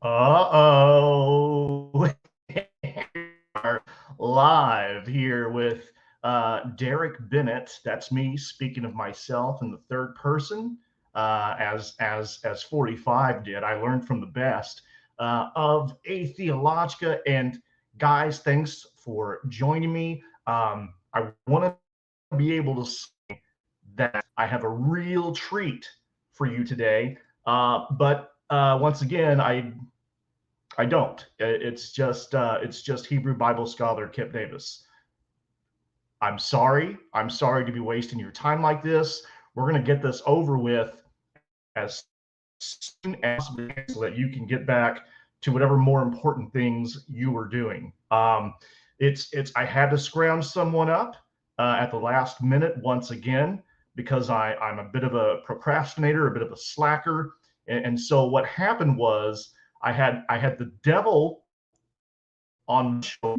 Uh-oh. Are live here with Derek Bennett. That's me speaking of myself in the third person, as 45 did. I learned from the best of a Theologica. And guys, thanks for joining me. I want to be able to say that I have a real treat for you today. But once again, I don't. It's just Hebrew Bible scholar Kipp Davis. I'm sorry. I'm sorry to be wasting your time like this. We're gonna get this over with as soon as possible so that you can get back to whatever more important things you were doing. It's I had to scrounge someone up at the last minute once again because I'm a bit of a procrastinator, a bit of a slacker, and so what happened was I had the devil on the show.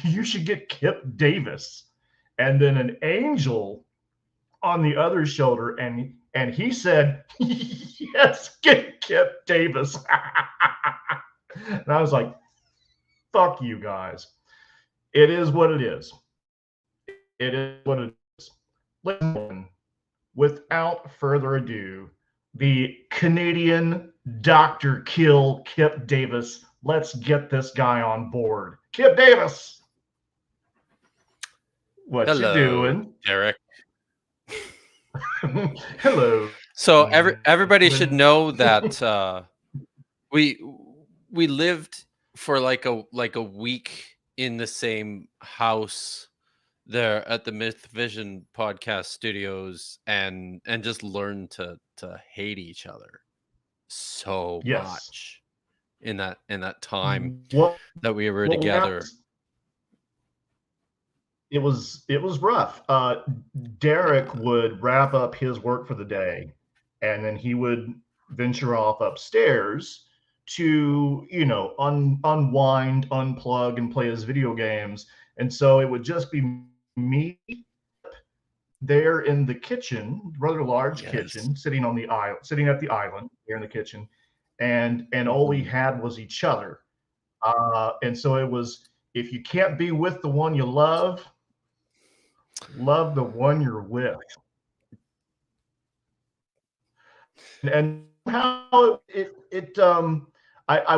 You should get Kipp Davis, and then an angel on the other shoulder, and he said, "Yes, get Kipp Davis." And I was like, "Fuck you guys." It is what it is. It is what it is. Listen, without further ado, the Canadian Dr. Kill Kipp Davis. Let's get this guy on board. Kipp Davis, what you Hello, doing? Derek. Hello. So everybody should When know that we we lived for like a week in the same house there at the Myth Vision podcast studios, and just learned to hate each other so yes, much in that time what that we were what together. happens? It was rough. Derek Yeah. would wrap up his work for the day, and then he would venture off upstairs to unwind, unplug, and play his video games. And so it would just be me there in the kitchen, rather large Yes. kitchen, sitting on the island, sitting at the island here in the kitchen, and all we Mhm. had was each other. And so it was, if you can't be with the one you love the one you're with. And how I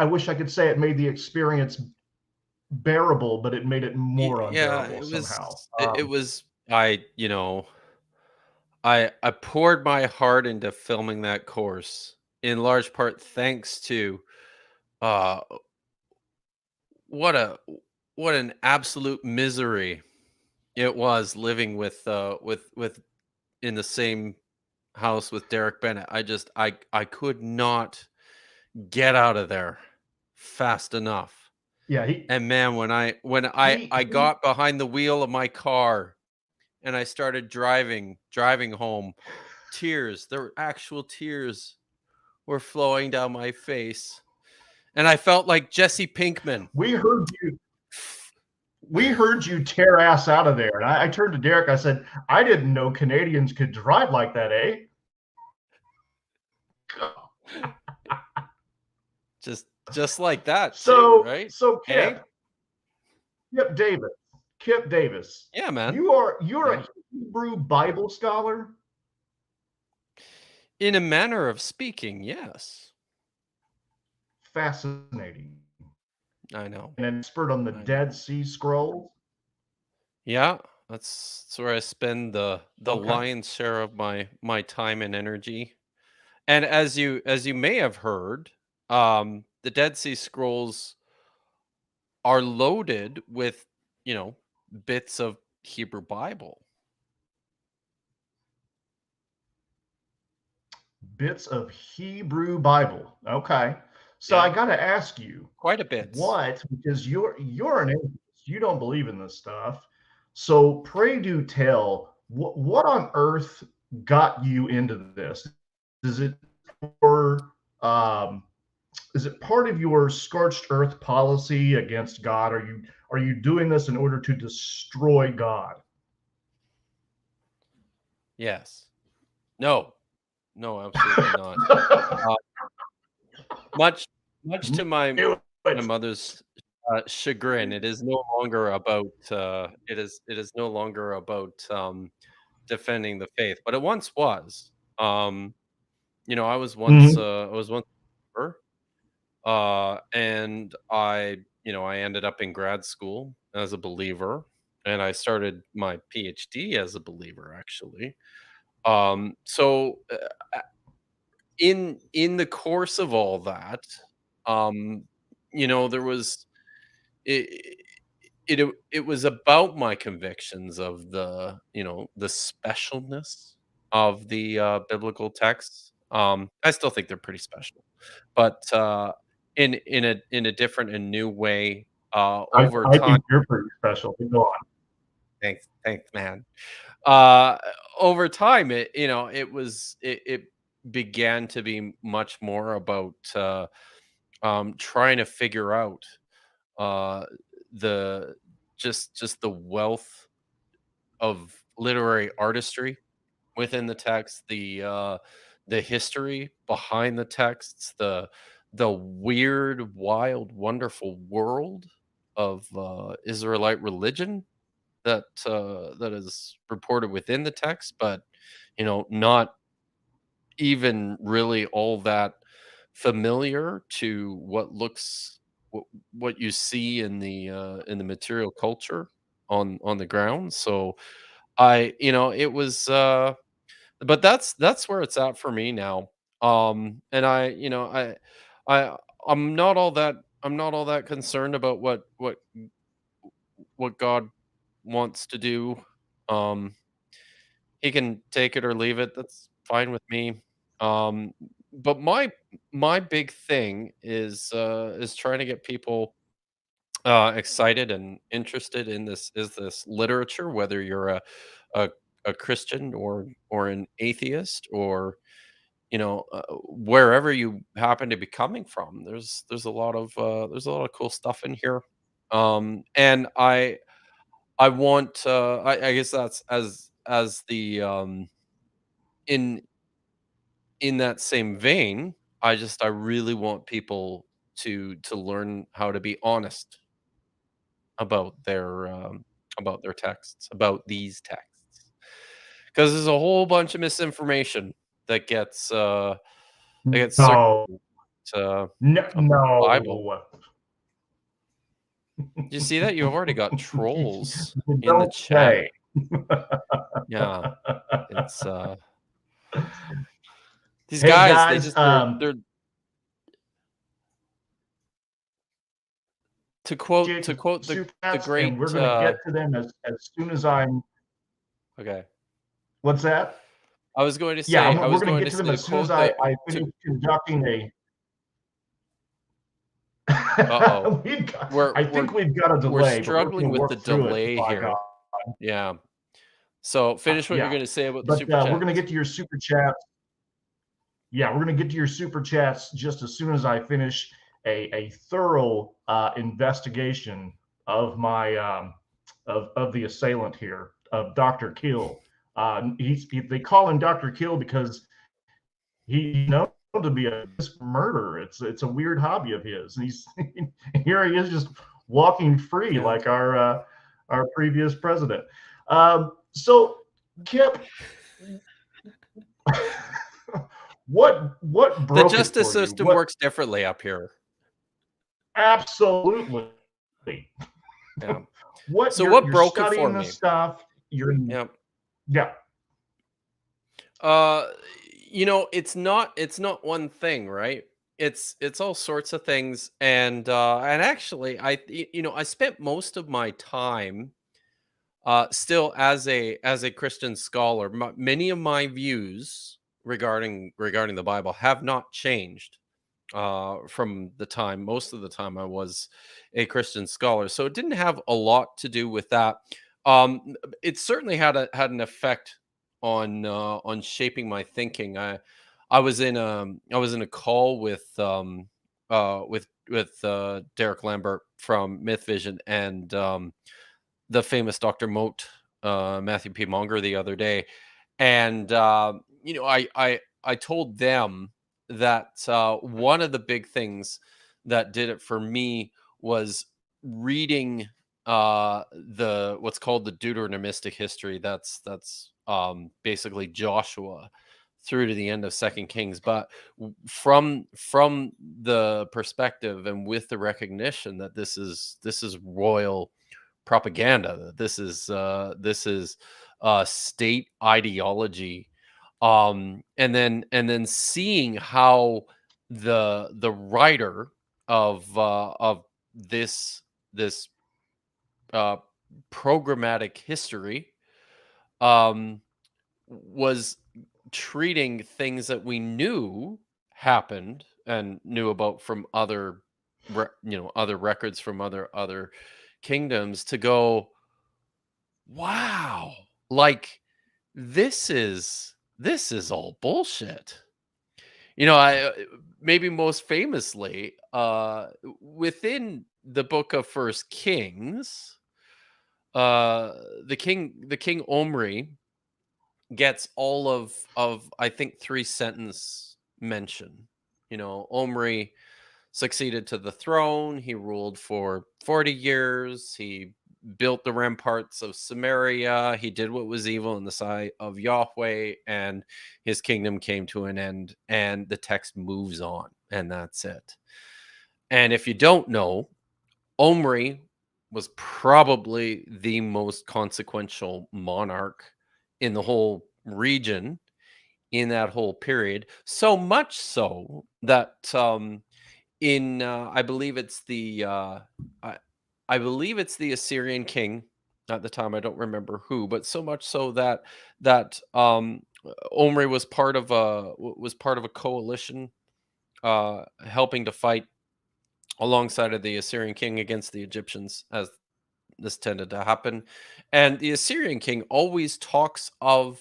wish I could say it made the experience bearable, but it made it more Yeah, unbearable it was somehow. it, it was I poured my heart into filming that course, in large part thanks to uh what a what an absolute misery it was living with in the same house with Derek Bennett. I could not get out of there fast enough. Yeah, he And man, when I he got behind the wheel of my car and I started driving home, tears, there were actual tears were flowing down my face. And I felt like Jesse Pinkman. we heard you we heard you tear ass out of there. And I turned to Derek, I said, I didn't know Canadians could drive like that, eh? Just like that too, So right? so Hey? Kip Davis. Kip Davis. Yeah, man. You're Yeah. a Hebrew Bible scholar? In a manner of speaking, yes. Fascinating. I know. An expert on the I Dead know. Sea Scrolls? Yeah, that's where I spend the Okay. lion's share of my time and energy. And as you may have heard, the Dead Sea Scrolls are loaded with, you know, bits of Hebrew Bible. Bits of Hebrew Bible. Okay. So I Yeah, got to ask you, quite a bit. what, because you're an atheist, you don't believe in this stuff. So pray do tell, what on earth got you into this? Is it for is it part of your scorched earth policy against God? Are you doing this in order to destroy God? Yes. No. No, absolutely not. Uh, much to Knew my it. mother's chagrin, it is no longer about it is no longer about defending the faith, but it once was. You know, Mhm. I was once a believer, and I ended up in grad school as a believer, and I started my PhD as a believer, actually. So in the course of all that, um, there was it it was about my convictions of the specialness of the biblical texts. I still think they're pretty special, but in a different and new way. Over I time, think you're pretty special, but go on. thanks, man. Uh, Over time, it began to be much more about trying to figure out uh, the just the wealth of literary artistry within the text, the history behind the texts, the weird, wild, wonderful world of Israelite religion that is reported within the text, but not even really all that familiar to what, what you see in the material culture on the ground. So it was but that's where it's at for me now. And I I'm not all that concerned about what God wants to do. Um he can take it or leave it. That's fine with me. Um but my big thing is trying to get people excited and interested in this literature, whether you're a, a Christian or an atheist, or wherever you happen to be coming from. There's a lot of cool stuff in here, and I want I guess that's as the in that same vein. I really want people to learn how to be honest about about their texts, about these texts, because there's a whole bunch of misinformation that gets No. circulated uh, No, about the Bible. no. Do you see that? You've already got trolls You in the don't chat. say. Yeah, it's these Hey guys. guys, They're get to quote super the chats, and we're great. gonna get to them as soon as I'm. Okay, What's that? Yeah, I we're was gonna going get to to them say to as soon as quote the I to. finish conducting a. Uh-oh. I think we've got a We're delay, but we're struggling gonna with the work through it. delay By here. God, Yeah. So finish what you're yeah. gonna say about the But super we're gonna chats. get to your super chats. Yeah, we're gonna get to your super chats just as soon as I finish a thorough investigation of my of the assailant here, of Dr. Kill. They call him Dr. Kill because he's known to be a murderer. It's a weird hobby of his, and he's here he is just walking free Yeah. like our previous president. So, Kipp, what The broke it justice for you? system What works differently up here. absolutely? Yeah. What So what you're broke it for studying this me? stuff? You're Yeah. yeah. Uh, it's not one thing, right? It's all sorts of things, and actually, I spent most of my time still as a Christian scholar. Many of my views regarding the Bible have not changed from the time most of the time I was a Christian scholar. So it didn't have a lot to do with that. It certainly had an effect on shaping my thinking. I was in a call with Derek Lambert from Myth Vision and the famous Dr. Moat, Matthew P. Monger, the other day, and I told them that one of the big things that did it for me was reading the what's called the Deuteronomistic history. That's basically Joshua through to the end of Second Kings, but from the perspective and with the recognition that this is royal propaganda, that this is state ideology, and then seeing how the writer of this uh programmatic history um was treating things that we knew happened and knew about from other records from other kingdoms, to go, wow, like this is all bullshit. I maybe most famously, within the book of First Kings, uh the king Omri gets all of I think three sentence mention. Omri succeeded to the throne. He ruled for 40 years. He built the ramparts of Samaria. He did what was evil in the sight of Yahweh, and his kingdom came to an end. And the text moves on, and that's it. And if you don't know, Omri was probably the most consequential monarch in the whole region in that whole period. So much so that in I believe it's I, I believe it's the Assyrian king at the time. I don't remember who, but so much so that Omri was part of a coalition helping to fight alongside of the Assyrian king against the Egyptians, as this tended to happen. And the Assyrian king always talks of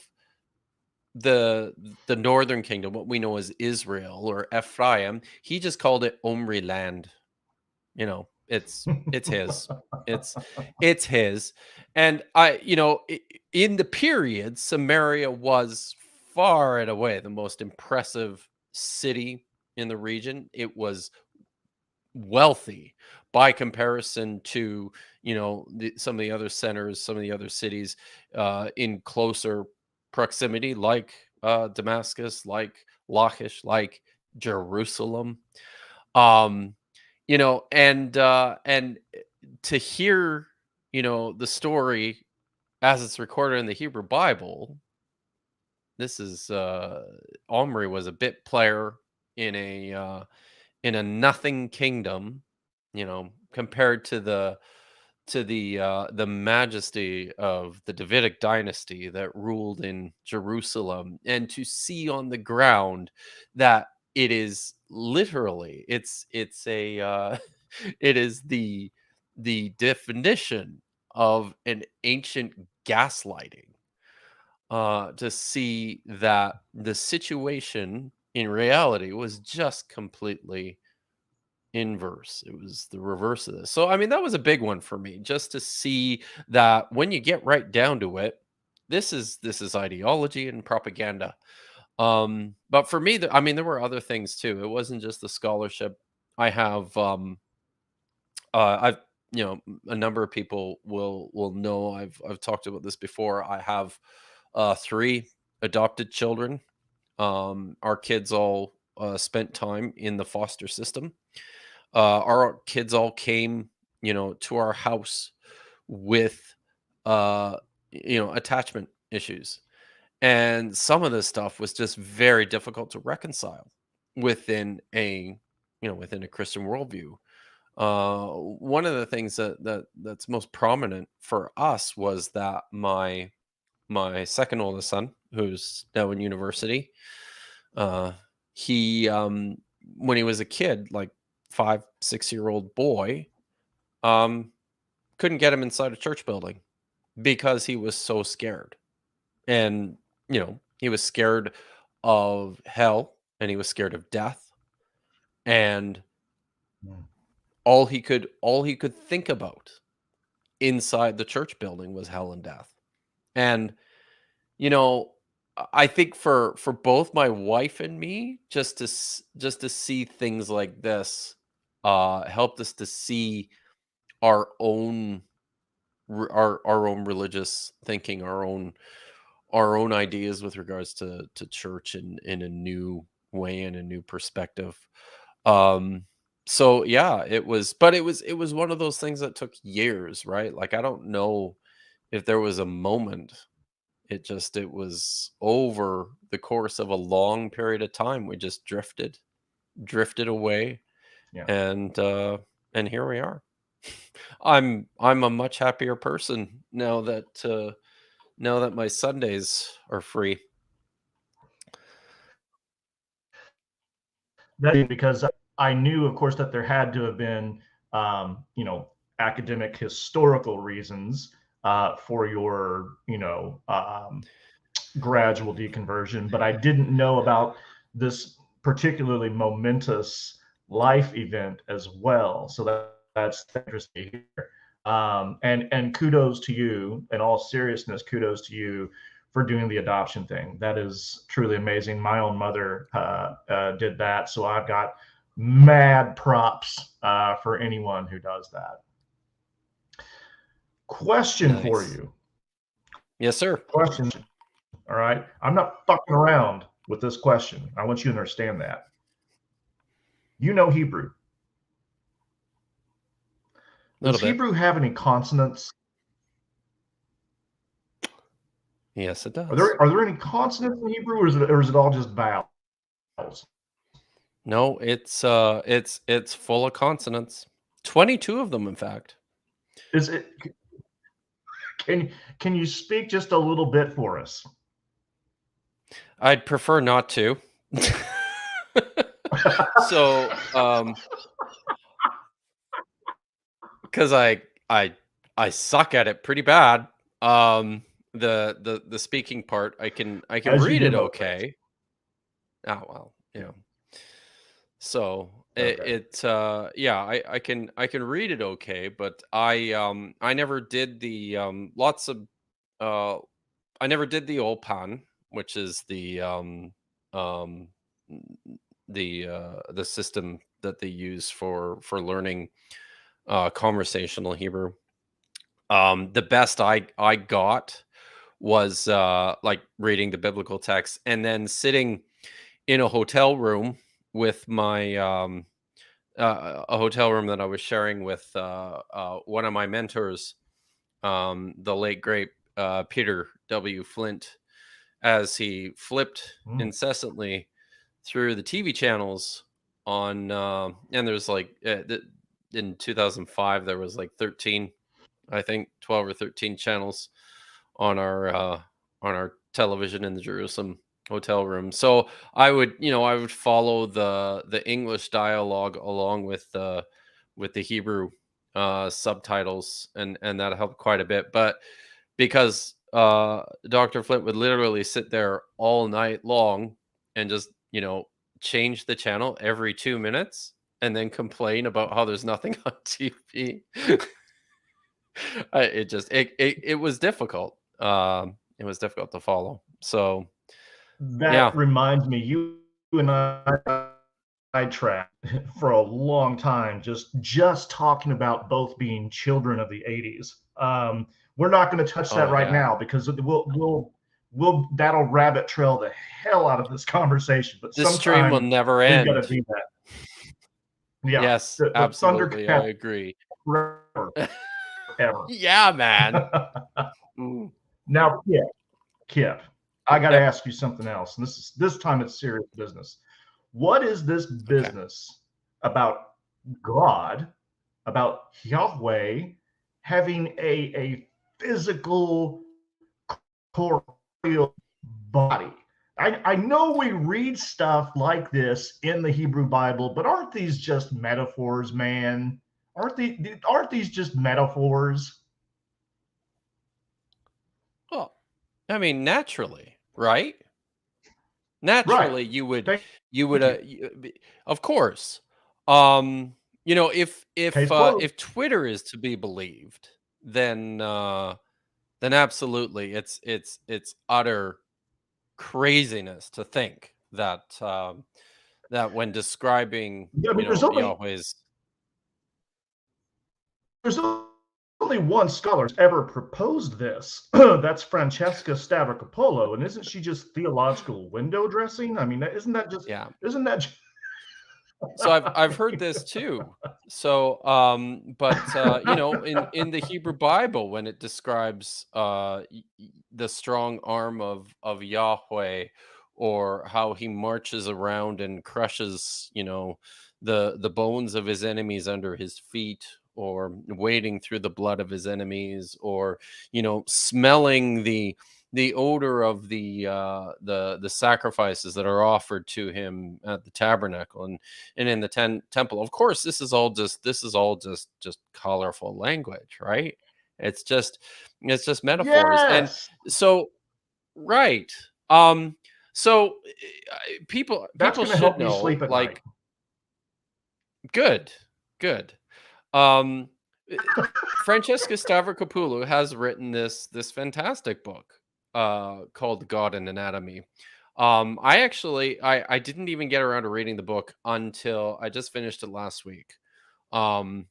the the northern kingdom, what we know as Israel or Ephraim. He just called it Omri land. It's his. It's his. And in the period, Samaria was far and away the most impressive city in the region. It was wealthy by comparison to some of the other centers, some of the other cities in closer proximity, like Damascus, like Lachish, like Jerusalem. um and to hear the story as it's recorded in the Hebrew Bible. This is Omri was a bit player in a nothing kingdom, compared to the majesty of the Davidic dynasty that ruled in Jerusalem. And to see on the ground that it is literally, it's a it is the definition of an ancient gaslighting, to see that the situation in reality was just completely inverse. It was the reverse of this. So, I mean, that was a big one for me, just to see that when you get right down to it, this is ideology and propaganda. But for me, I mean, there were other things too. It wasn't just the scholarship. I have, I've, a number of people will know I've talked about this before. I have three adopted children. Our kids all spent time in the foster system. Our kids all came, to our house with, uh, attachment issues. And some of this stuff was just very difficult to reconcile within within a Christian worldview. One of the things that's most prominent for us was that my second oldest son, who's now in university, uh, he when he was a kid, like 5, 6 year old boy, um, couldn't get him inside a church building because he was so scared. And he was scared of hell, and he was scared of death, and Mm. all he could think about inside the church building was hell and death. And you know I think for both my wife and me, just to see things like this, helped us to see our own our own religious thinking, our own ideas with regards to church in a new way and a new perspective. Um, so yeah, it was one of those things that took years, right? Like I don't know if there was a moment. It was over the course of a long period of time. We just drifted away, Yeah. and and here we are. I'm a much happier person now that my Sundays are free. That because I knew, of course, that there had to have been, academic historical reasons for your, gradual deconversion, but I didn't know about this particularly momentous life event as well. So that's interesting here. And kudos to you. In all seriousness, kudos to you for doing the adoption thing. That is truly amazing. My own mother did that, so I've got mad props for anyone who does that. Question for Nice. you. Yes, sir. Question. All right. I'm not fucking around with this question. I want you to understand that. You know Hebrew. A Does little bit. Hebrew have any consonants? Yes, it Are does. there any consonants in Hebrew, or is it all just vowels? No, it's full of consonants. 22 of them, in fact. Is it? Can you speak just a little bit for us? I'd prefer not to. So, because I suck at it pretty bad. The speaking part, I can As you read do it most things. okay. Oh well, you know. So Okay. yeah, I can read it okay, but I never did the lots of uh I never did the Olpan, which is um the system that they use for learning conversational Hebrew. The best I got was like reading the biblical text and then sitting in a hotel room with my a hotel room that I was sharing with one of my mentors, the late great Peter W. Flint, as he flipped Mm. incessantly through the TV channels on, and there's like in 2005 there was like 13, I think 12 or 13 channels on our television in the Jerusalem hotel room. So I would follow the English dialogue along with the Hebrew subtitles, and that helped quite a bit. But because Dr. Flint would literally sit there all night long and just, change the channel every 2 minutes and then complain about how there's nothing on TV. It just it was difficult. It was difficult to follow. So, That yeah. reminds me, you and I tracked for a long time, just talking about both being children of the '80s. We're not going to touch that Oh, right yeah. now because we'll that'll rabbit trail the hell out of this conversation. But This stream will sometime never we've got to end. do that. Yeah, Yes, the absolutely, I Thundercat agree. forever, ever. Yeah, man. Mm, Now, yeah, Kip, I got to yep, ask you something else, and this time it's serious business. What is this okay. business about God, about Yahweh having a physical corporeal body? I know we read stuff like this in the Hebrew Bible, but aren't these just metaphors, man? Aren't these just metaphors? Well, I mean, naturally, right? Right. Naturally, Thank you would, you. of course. Case closed. If Twitter is to be believed, then absolutely, it's utter. craziness to think that that when describing, Yeah, I mean, Yahweh's. there's only one scholar who's ever proposed this. That's Francesca Stavropoulos, and isn't she just theological window dressing? I mean, Yeah. isn't that just, So I've heard this too. So but in the Hebrew Bible, when it describes the strong arm of Yahweh, or how he marches around and crushes, the bones of his enemies under his feet, or wading through the blood of his enemies, or smelling the odor of the sacrifices that are offered to him at the tabernacle and in the temple. Of course, this is all just colorful language, right? It's just metaphors. And yes? so, right. So people That's people going to should help me know, sleep at night. like, good, good. Um uh, Francesca Stavrokopoulou has written this fantastic book called God and Anatomy. I didn't even get around to reading the book until I just finished it last week. Um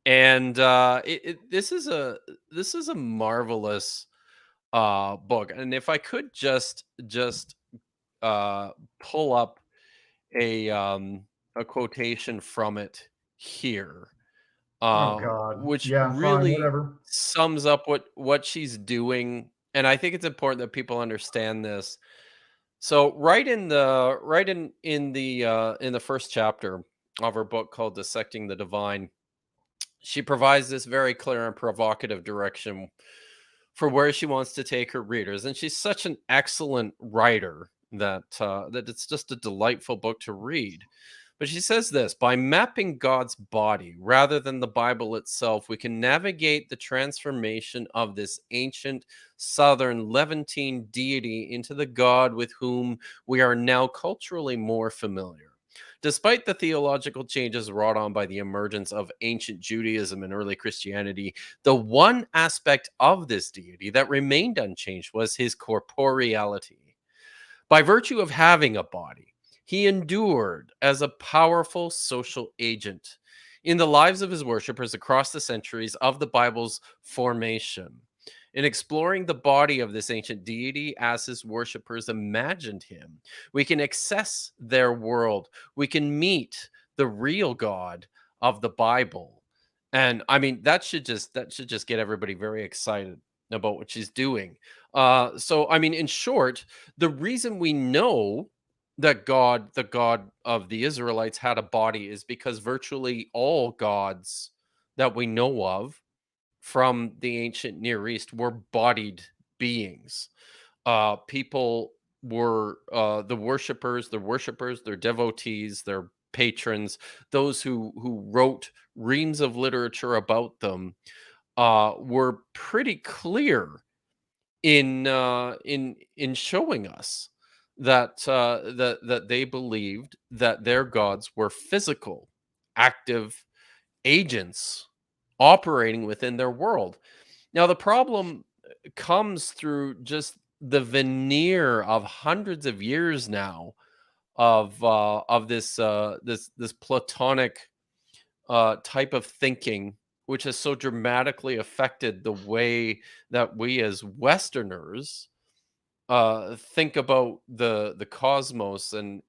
and this is a marvelous book. And if I could just uh pull up a quotation from it here, Oh God. which Yeah, fine, really whatever. sums up what she's doing. And I think it's important that people understand this. So right in the first chapter of her book called Dissecting the Divine, she provides this very clear and provocative direction for where she wants to take her readers. And she's such an excellent writer that it's just a delightful book to read. But she says this: by mapping God's body rather than the Bible itself, we can navigate the transformation of this ancient southern Levantine deity into the God with whom we are now culturally more familiar. Despite the theological changes wrought on by the emergence of ancient Judaism and early Christianity, the one aspect of this deity that remained unchanged was his corporeality. By virtue of having a body, he endured as a powerful social agent in the lives of his worshippers across the centuries of the Bible's formation. In exploring the body of this ancient deity as his worshippers imagined him, we can access their world. We can meet the real God of the Bible. And I mean, that should just get everybody very excited about what she's doing. So I mean, in short, the reason we know that God, the God of the Israelites, had a body is because virtually all gods that we know of from the ancient Near East were bodied beings. People were their devotees, their patrons, those who wrote reams of literature about them, were pretty clear in showing us that they believed that their gods were physical, active agents operating within their world. Now, the problem comes through just the veneer of hundreds of years now of this Platonic type of thinking, which has so dramatically affected the way that we as Westerners think about the cosmos, and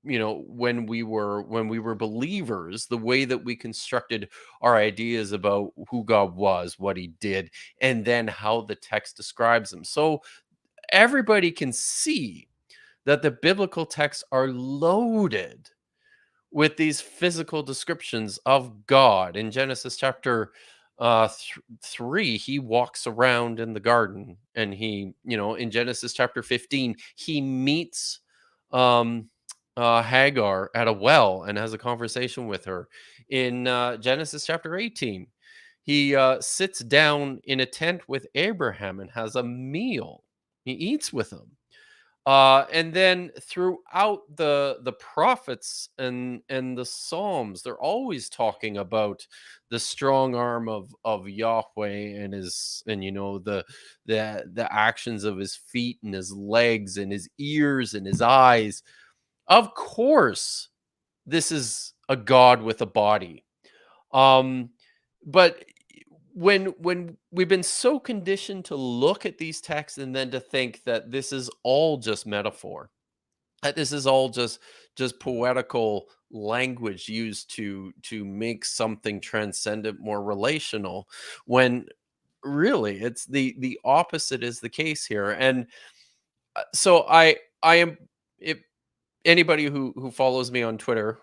when we were believers, the way that we constructed our ideas about who God was, what he did, and then how the text describes him. So everybody can see that the biblical texts are loaded with these physical descriptions of God. In Genesis chapter 3, he walks around in the garden, and in Genesis chapter 15, he meets um, Hagar at a well and has a conversation with her. In Genesis chapter 18, he sits down in a tent with Abraham and has a meal. He eats with him. And then throughout the prophets and the Psalms, they're always talking about the strong arm of Yahweh and his, and the actions of his feet and his legs and his ears and his eyes. Of course, this is a God with a body. Um, but when we've been so conditioned to look at these texts and then to think that this is all just metaphor, that this is all just poetical language used to make something transcendent more relational, when really it's the opposite is the case here. And so I am, if anybody who follows me on Twitter,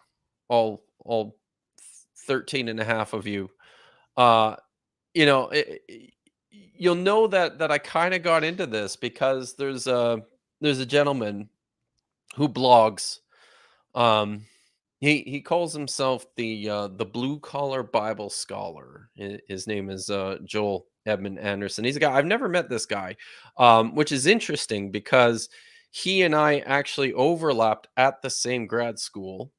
all 13 and a half of you, uh you'll know that I kind of got into this because there's a gentleman who blogs. um he calls himself the blue collar Bible scholar. His name is Joel Edmund Anderson. He's a guy I've never met. This guy, which is interesting because he and I actually overlapped at the same grad school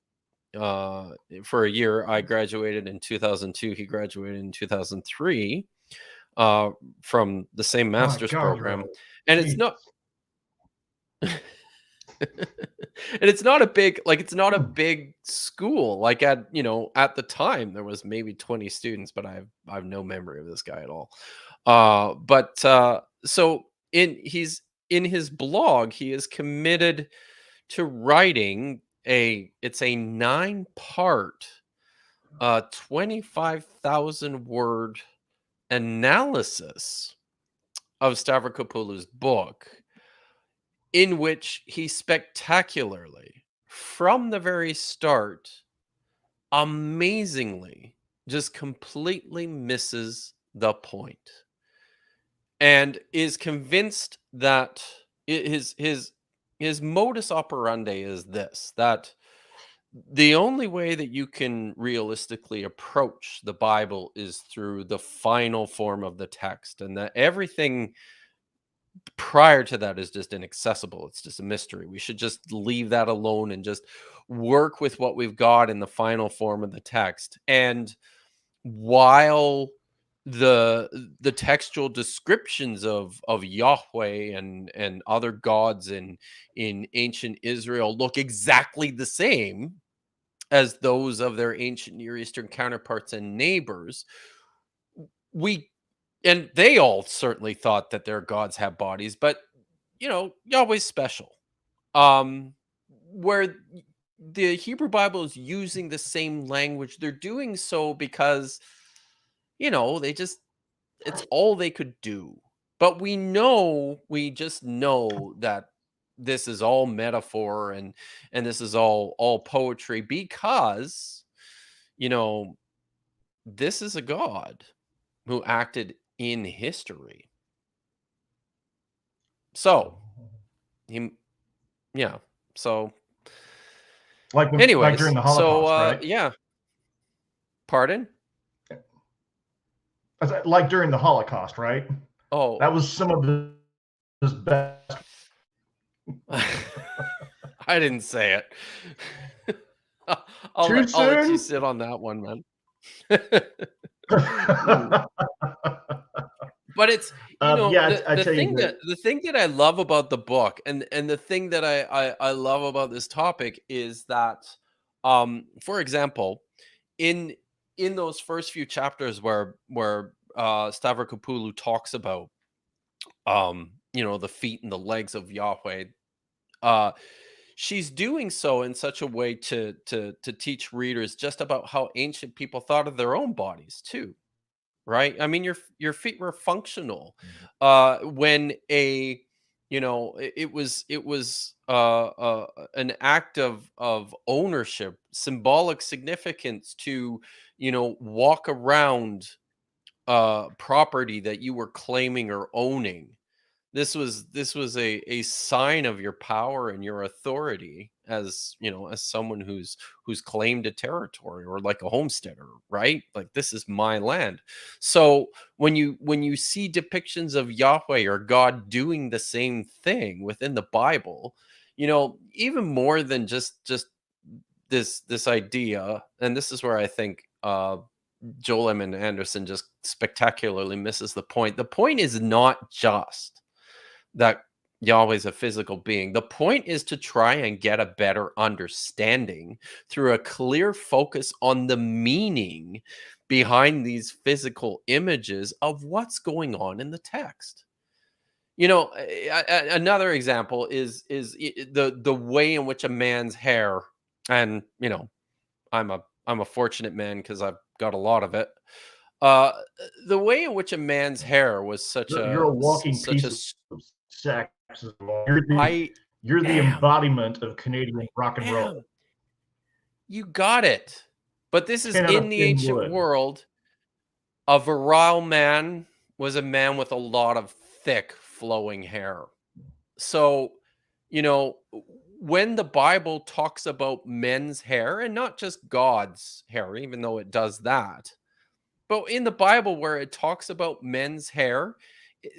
uh for a year. I graduated in 2002, he graduated in 2003, uh from the same My master's God, you're program. old. And it's Jeez. not and it's not a big, like, it's not a Hmm. big school. Like, at the time there was maybe 20 students, but I have no memory of this guy at all. But so in his blog, he is committed to writing it's a 9-part 25,000 word analysis of Stavrokopoulos's book, in which he spectacularly, from the very start, amazingly, just completely misses the point, and is convinced that his modus operandi is this: that the only way that you can realistically approach the Bible is through the final form of the text, and that everything prior to that is just inaccessible. It's just a mystery. We should just leave that alone and just work with what we've got in the final form of the text. And while the textual descriptions of Yahweh and other gods in ancient Israel look exactly the same as those of their ancient Near Eastern counterparts and neighbors, we and they all certainly thought that their gods have bodies, but Yahweh's special. Um, where the Hebrew Bible is using the same language, they're doing so because they just, it's all they could do. But we just know that this is all metaphor, and this is all poetry, because you know this is a God who acted in history. So he, yeah. So, Like during anyways, the Holocaust, right? yeah. Pardon? Like during the Holocaust, right? Oh, That was some of his best. I didn't say it. Too I'll let you soon? sit on that one, man. Hmm. Yeah, But it's, I the tell you thing that. that I love about the book, and the thing that I love about this topic is that, for example, in in those first few chapters where Stavrokopoulou talks about the feet and the legs of Yahweh, uh she's doing so in such a way to teach readers just about how ancient people thought of their own bodies too, right? I mean, your feet were functional. When it was an act of ownership, symbolic significance to walk around property that you were claiming or owning. This was a sign of your power and your authority as, as someone who's claimed a territory, or like a homesteader, right? Like, this is my land. So when you see depictions of Yahweh or God doing the same thing within the Bible, even more than just this idea, and this is where I think Joel M. Anderson just spectacularly misses the point. The point is not just that Yahweh's a physical being. The point is to try and get a better understanding through a clear focus on the meaning behind these physical images of what's going on in the text. Another example is the way in which a man's hair, and I'm a fortunate man because I've got a lot of it. Uh, the way in which a man's hair was You're a walking piece of sexism. I You're the am, embodiment of Canadian rock and roll. you got it. But this is 10 out in of the 10 ancient wood. world. A virile man was a man with a lot of thick, flowing hair. So, you know, when the Bible talks about men's hair, and not just God's hair, even though it does that, but in the Bible where it talks about men's hair,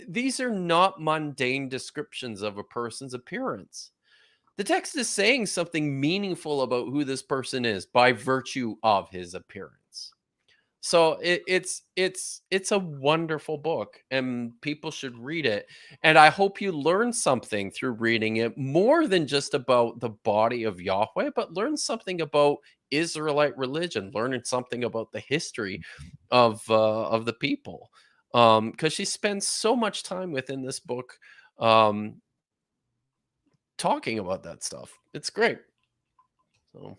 these are not mundane descriptions of a person's appearance. The text is saying something meaningful about who this person is by virtue of his appearance. So it's a wonderful book, and people should read it. And I hope you learn something through reading it, more than just about the body of Yahweh, but learn something about Israelite religion, learning something about the history of the people. Because she spends so much time within this book um talking about that stuff. It's great. So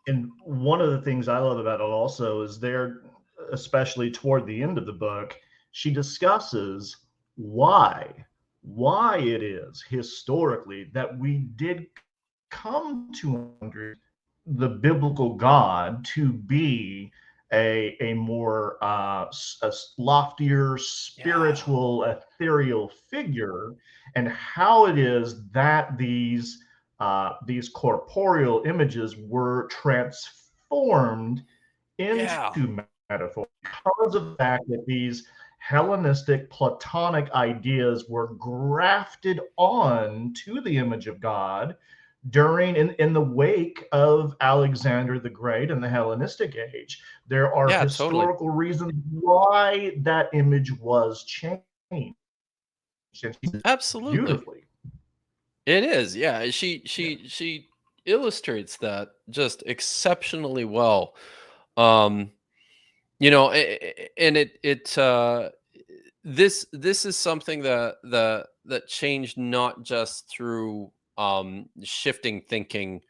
And one of the things I love about it also is there, especially toward the end of the book, she discusses why it is historically that we did come to understand the biblical God to be a more a loftier, yeah. spiritual, ethereal figure, and how it is that these corporeal images were transformed Yeah. into metaphor because of the fact that these Hellenistic Platonic ideas were grafted on to the image of God during in the wake of Alexander the Great and the Hellenistic age. There are Yeah, totally. historical reasons why that image was changed. And Absolutely. beautifully. It is, yeah. She illustrates that just exceptionally well. Um, and this is something that changed not just through shifting thinking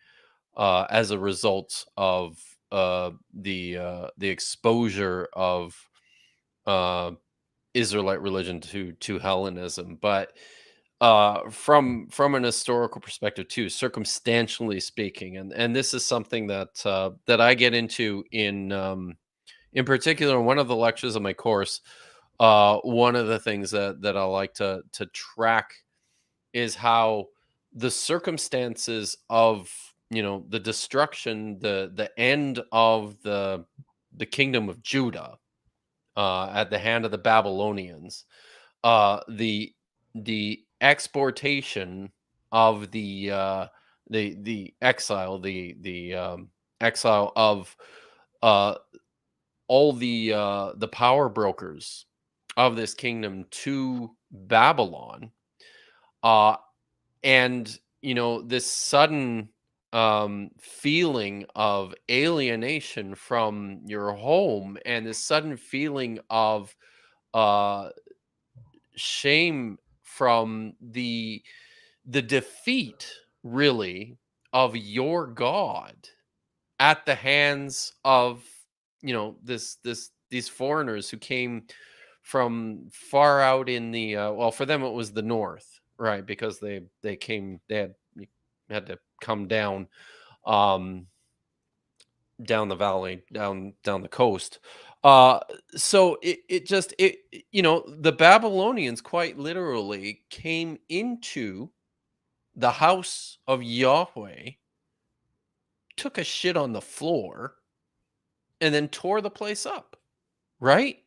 as a result of the exposure of uh Israelite religion to Hellenism, but from an historical perspective too, circumstantially speaking, and this is something that I get into in particular in one of the lectures of my course. One of the things that I like to track is how the circumstances of the destruction, the end of the kingdom of Judah at the hand of the Babylonians, the exportation of the exile, the exile of uh all the power brokers of this kingdom to Babylon, uh and this sudden feeling of alienation from your home, and this sudden feeling of uh shame from the defeat, really, of your God at the hands of these foreigners who came from far out in the well, for them it was the north, right? Because they came, had to come um down the valley, down the coast, Uh, so the Babylonians quite literally came into the house of Yahweh, took a shit on the floor, and then tore the place up. Right?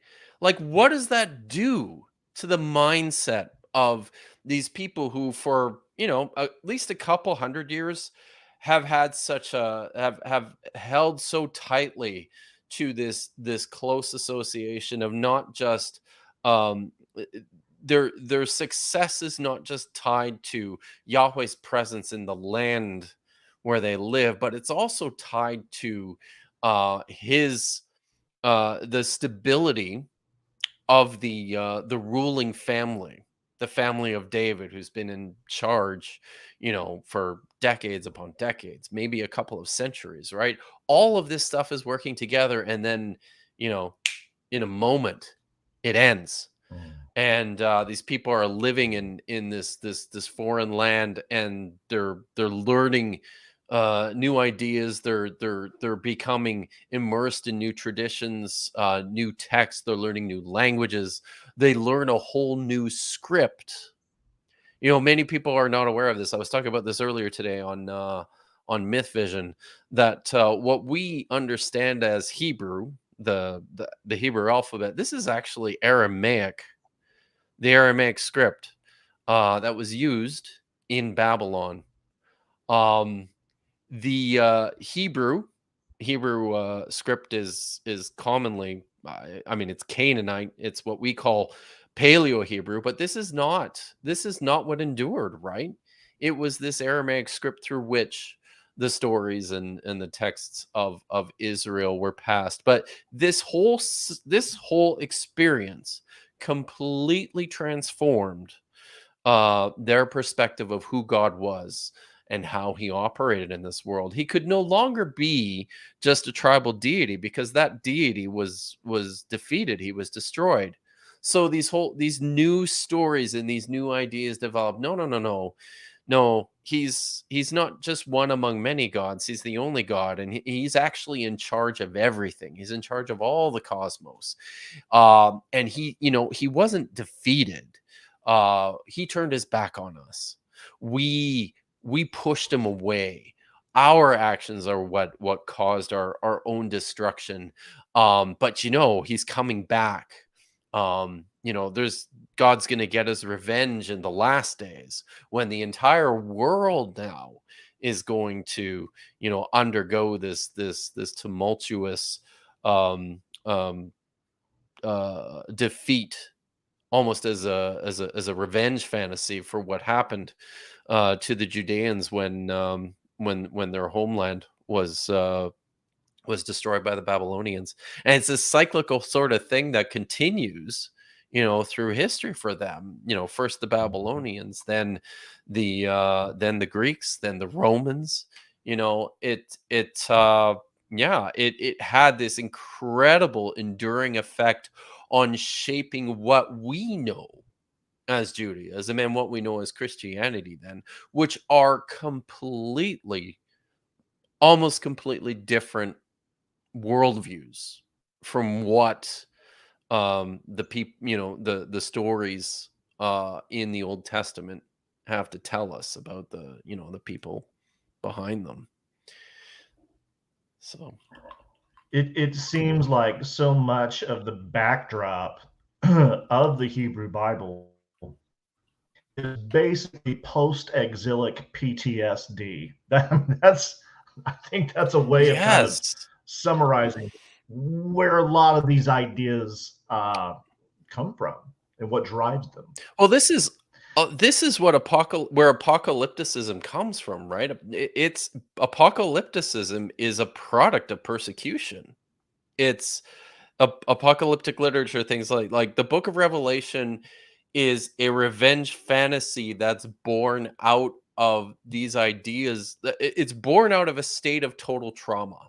Like, what does that do to the mindset of these people who, for at least a couple hundred years, have had such a have held so tightly to this close association of not just their success is not just tied to Yahweh's presence in the land where they live, but it's also tied to his the stability of the ruling family, the family of David, who's been in charge, for decades upon decades, maybe a couple of centuries, right? All of this stuff is working together, and then, you know, in a moment, it ends, Mm. and these people are living in this foreign land, and they're learning new ideas. They're becoming immersed in new traditions, new texts. They're learning new languages. They learn a whole new script. Many people are not aware of this. I was talking about this earlier today on Myth Vision, that what we understand as Hebrew, the Hebrew alphabet, this is actually Aramaic, the Aramaic script that was used in Babylon. Um, the Hebrew script is commonly, I mean, it's Canaanite. It's what we call Paleo Hebrew, but this is not what endured, right? It was this Aramaic script through which the stories and the texts of Israel were passed. But this whole experience completely transformed their perspective of who God was and how he operated in this world. He could no longer be just a tribal deity, because that deity was defeated. He was destroyed. So these new stories and these new ideas develop. No, no, no, no. No, he's not just one among many gods. He's the only God, and he's actually in charge of everything. He's in charge of all the cosmos. And he wasn't defeated. He turned his back on us. We pushed him away. Our actions are what caused our own destruction. But he's coming back. There's God's going to get his revenge in the last days, when the entire world now is going to undergo this tumultuous um um defeat, almost as a revenge fantasy for what happened to the Judeans when their homeland was destroyed by the Babylonians. And it's a cyclical sort of thing that continues, through history for them. First the Babylonians, then the Greeks, then the Romans. It had this incredible enduring effect on shaping what we know as Judaism and what we know as Christianity then, which are almost completely different worldviews from what the people, the stories in the Old Testament have to tell us about the people behind them. So It seems like so much of the backdrop of the Hebrew Bible is basically post-exilic PTSD. That's I think that's a way of kind of yes. summarizing where a lot of these ideas come from and what drives them. Well, this is what where apocalypticism comes from, right? It's apocalypticism is a product of persecution. It's apocalyptic literature, things like the Book of Revelation is a revenge fantasy that's born out of these ideas. It's born out of a state of total trauma,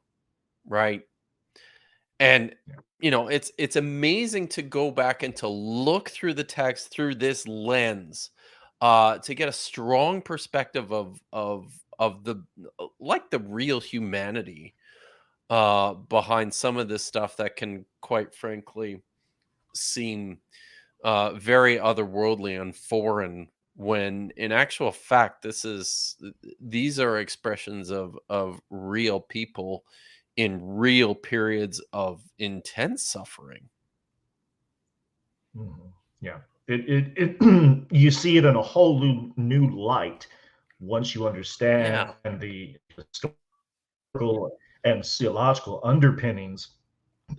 right? And it's amazing to go back and to look through the text through this lens, to get a strong perspective of the like the real humanity behind some of this stuff that can, quite frankly, seem very otherworldly and foreign, when in actual fact these are expressions of real people in real periods of intense suffering. Mhm. Yeah. It you see it in a whole new light once you understand Yeah. the historical and theological underpinnings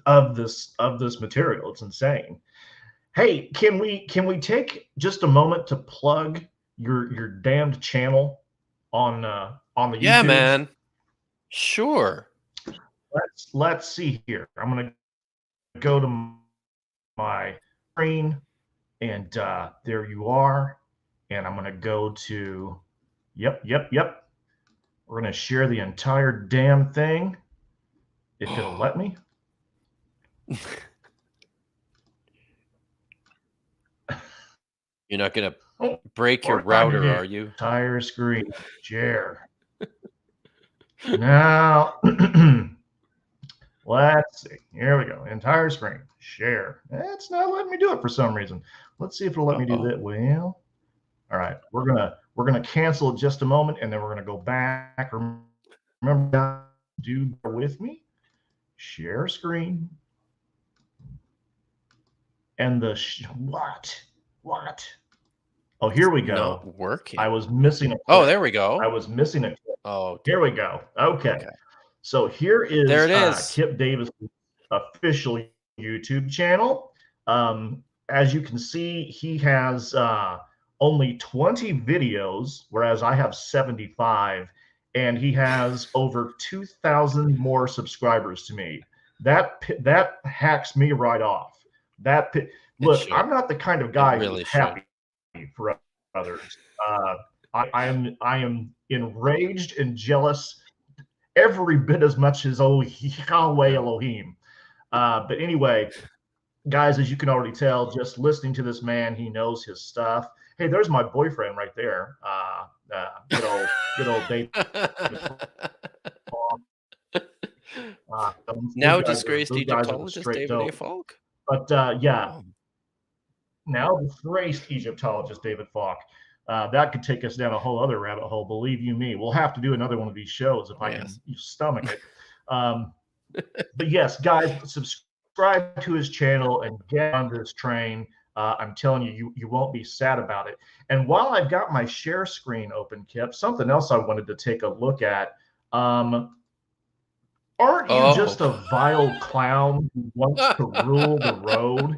of this material. It's insane. Hey, can we take just a moment to plug your damned channel on the Yeah, YouTubes? man. Sure. Let's see here. I'm gonna go to my screen, and there you are. And I'm gonna go to, yep. We're gonna share the entire damn thing if it'll let me. You're not gonna Oh, of break your course I'm router, here. are you? Entire screen share. Now, let's see. Here we go. Entire screen share. It's not letting me do it for some reason. Let's see if it'll let me do Uh-oh. that. Well, all right. We're gonna cancel it just a moment, and then we're gonna go back. Remember, do bear with me. Share screen. And what? Oh, here It's we go. not working. I was missing a Oh, clip. there we I go. was missing a clip. Oh, Here we go. Okay. okay. So here There is it is. Kipp Davis' official YouTube channel. As you can see, he has only 20 videos, whereas I have 75, and he has over 2,000 more subscribers to me. That hacks me right off. That It look, should. I'm not the kind of It guy who's really should. happy for others. I am enraged and jealous every bit as much as Yahweh Yeah. Elohim. But anyway, guys, as you can already tell, just listening to this man, he knows his stuff. Hey, there's my boyfriend right there. Good old David. Those Now guys are disgraced those guys are the Egyptologist straight David A. dope. Falk? But yeah, Oh, now disgraced Egyptologist David Falk. That could take us down a whole other rabbit hole. Believe you me, we'll have to do another one of these shows if oh I can yes. stomach it. Um, but yes, guys, subscribe to his channel and get on this train. I'm telling you, you won't be sad about it. And while I've got my share screen open, Kip, something else I wanted to take a look at. Aren't you Oh. just a vile clown who wants to rule the road?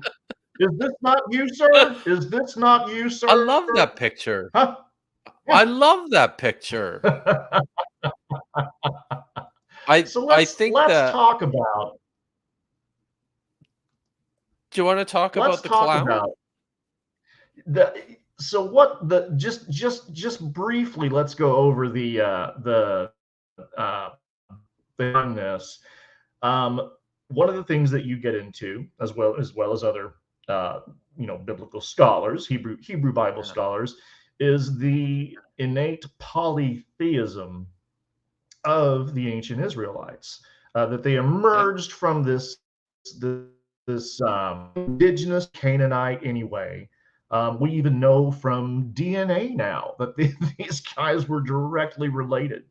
Is this not you, sir? Is this not you, I sir? love that picture. Huh? I love that picture. I So I let's think let's that talk about do you wanna talk let's about the talk clown? about the so what the just briefly let's go over the uh on this. Um, One of the things that you get into, as well as other biblical scholars, Hebrew Bible Yeah. scholars, is the innate polytheism of the ancient Israelites. That they Yeah. emerged from this indigenous Canaanite anyway. We even know from DNA now that these guys were directly related.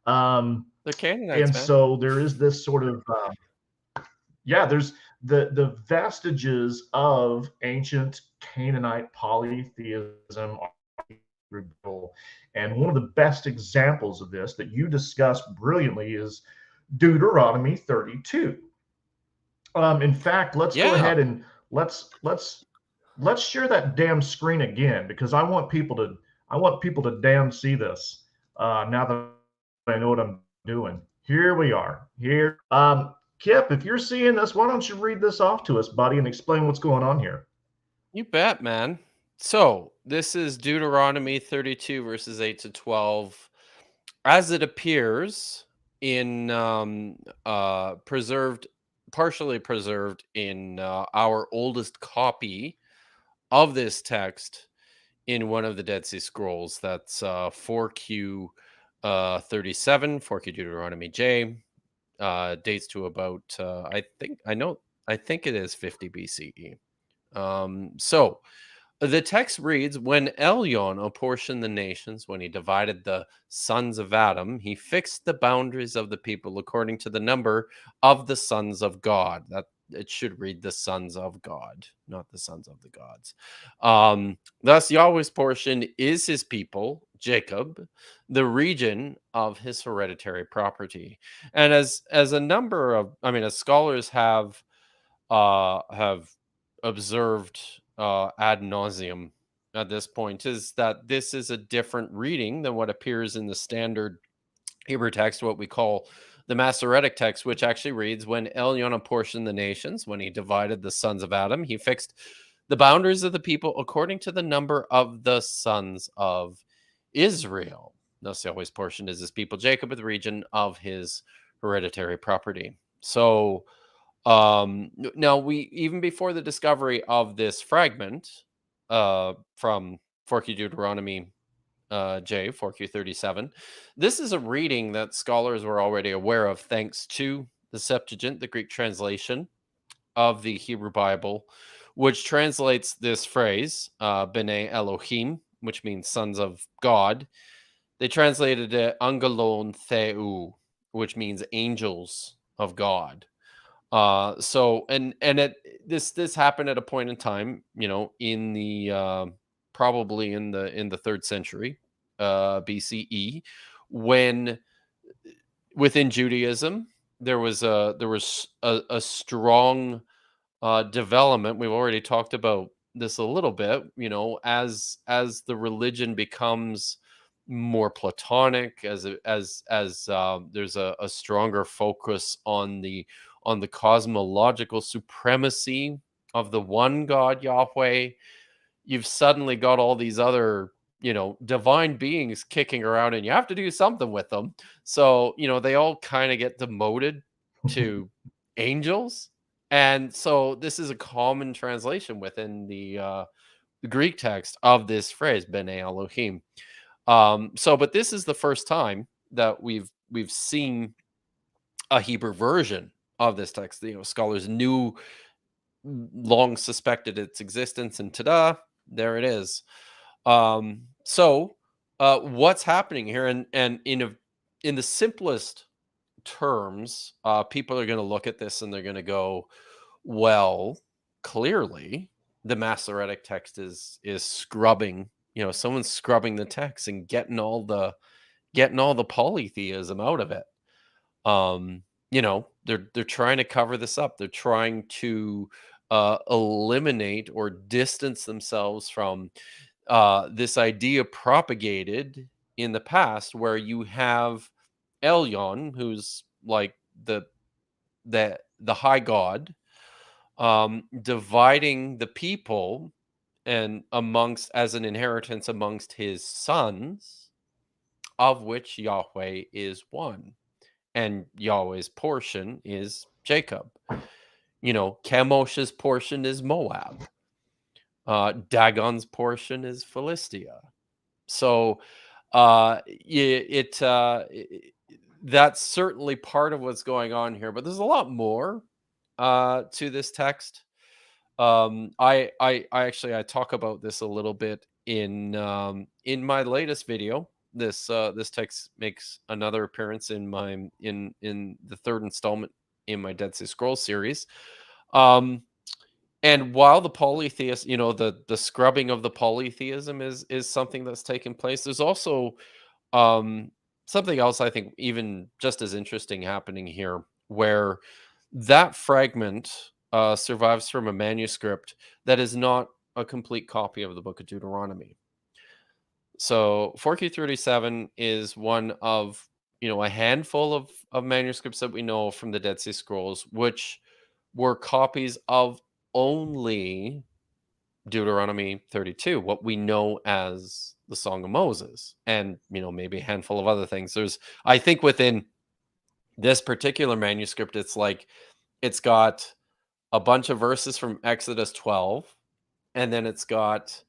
Um, The Canaanites, and man. so there is this sort of there's the vestiges of ancient Canaanite polytheism are real. And one of the best examples of this that you discussed brilliantly is Deuteronomy 32. In fact, let's go Yeah. ahead and let's share that damn screen again because I want people to damn see this. Now that I know what I'm doing. Here we are. Here, Kip, if you're seeing this, why don't you read this off to us, buddy, and explain what's going on here? You bet, man. So, this is Deuteronomy 32, verses 8 to 12. As it appears in partially preserved in our oldest copy of this text in one of the Dead Sea Scrolls. That's 4Q 37, 4Q Deuteronomy J, dates to about I think it is 50 BCE. So the text reads, when Elyon apportioned the nations, when he divided the sons of Adam, he fixed the boundaries of the people according to the number of the sons of God. That it should read the sons of God, not the sons of the gods. Thus, Yahweh's portion is his people, Jacob, the region of his hereditary property. And as a number of, I mean, as scholars have observed ad nauseum at this point, is that this is a different reading than what appears in the standard Hebrew text, what we call the Masoretic text, which actually reads, when Elyon apportioned the nations, when he divided the sons of Adam, he fixed the boundaries of the people according to the number of the sons of Israel. Thus, Yahweh's portion is his people, Jacob, the region of his hereditary property. So, now we, even before the discovery of this fragment from 4Q Deuteronomy J 4Q37, this is a reading that scholars were already aware of thanks to the Septuagint, the Greek translation of the Hebrew Bible, which translates this phrase B'nai Elohim, which means sons of God. They translated it Angelon Theu, which means angels of God. So this happened at a point in time, in the probably in the 3rd century BCE, when within Judaism there was a strong development. We've already talked about this a little bit, as the religion becomes more Platonic, as there's a stronger focus on the cosmological supremacy of the one God, Yahweh. You've suddenly got all these other, divine beings kicking around, and you have to do something with them. So, they all kind of get demoted to angels. And so this is a common translation within the Greek text of this phrase, B'nai Elohim. But this is the first time that we've seen a Hebrew version of this text. Scholars knew, long suspected its existence, and ta-da, there it is. What's happening here? And in the simplest terms, people are going to look at this and they're going to go, well, clearly the Masoretic text is scrubbing. Someone's scrubbing the text and getting all the polytheism out of it. They're trying to cover this up. They're trying to eliminate or distance themselves from this idea propagated in the past, where you have Elyon, who's like the high god, dividing the people and amongst as an inheritance amongst his sons, of which Yahweh is one, and Yahweh's portion is Jacob. Chemosh's portion is Moab. Dagon's portion is Philistia. So that's certainly part of what's going on here, but there's a lot more to this text. I talk about this a little bit in my latest video. This text makes another appearance in the 3rd installment in my Dead Sea Scrolls series. And while the polytheist, the scrubbing of the polytheism is something that's taken place, there's also something else I think even just as interesting happening here, where that fragment survives from a manuscript that is not a complete copy of the book of Deuteronomy. So 4Q37 is one of, a handful of manuscripts that we know from the Dead Sea Scrolls, which were copies of only Deuteronomy 32, what we know as the Song of Moses, and maybe a handful of other things. I think within this particular manuscript, it's got a bunch of verses from Exodus 12, and then it's got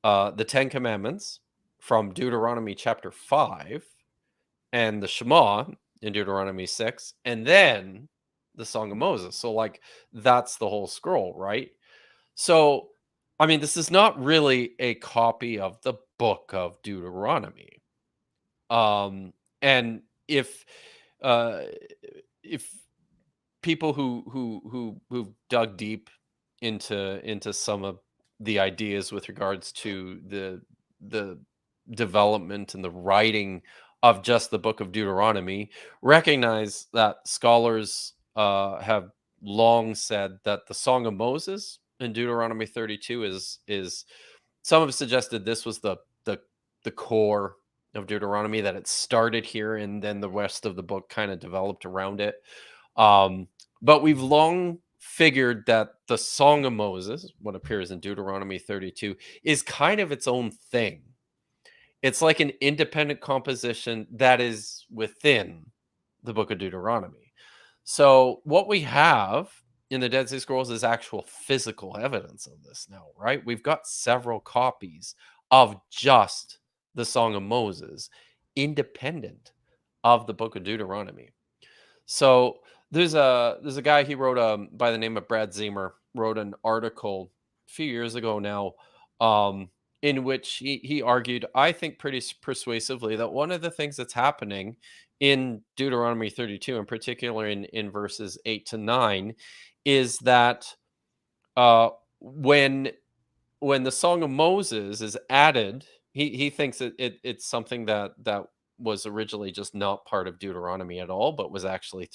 the 10 Commandments from Deuteronomy chapter 5, and the Shema in Deuteronomy 6, and then the Song of Moses. So like that's the whole scroll, right? So I mean, this is not really a copy of the book of Deuteronomy. And uh if people who've dug deep into some of the ideas with regards to the development and the writing of just the book of Deuteronomy recognize that scholars have long said that the Song of Moses in Deuteronomy 32 is some have suggested this was the core of Deuteronomy, that it started here and then the rest of the book kind of developed around it. Um, but we've long figured that the Song of Moses, what appears in Deuteronomy 32, is kind of its own thing. It's like an independent composition that is within the book of Deuteronomy. So, what we have in the Dead Sea Scrolls is actual physical evidence of this now, right? We've got several copies of just the Song of Moses, independent of the book of Deuteronomy. So there's a guy, he wrote by the name of Brad Zemer, wrote an article a few years ago now, um in which he argued, I think pretty persuasively, that one of the things that's happening in Deuteronomy 32, in particular in verses 8 to 9, is that uh when when the Song of Moses is added, he thinks that it's something that was originally just not part of Deuteronomy at all, but was actually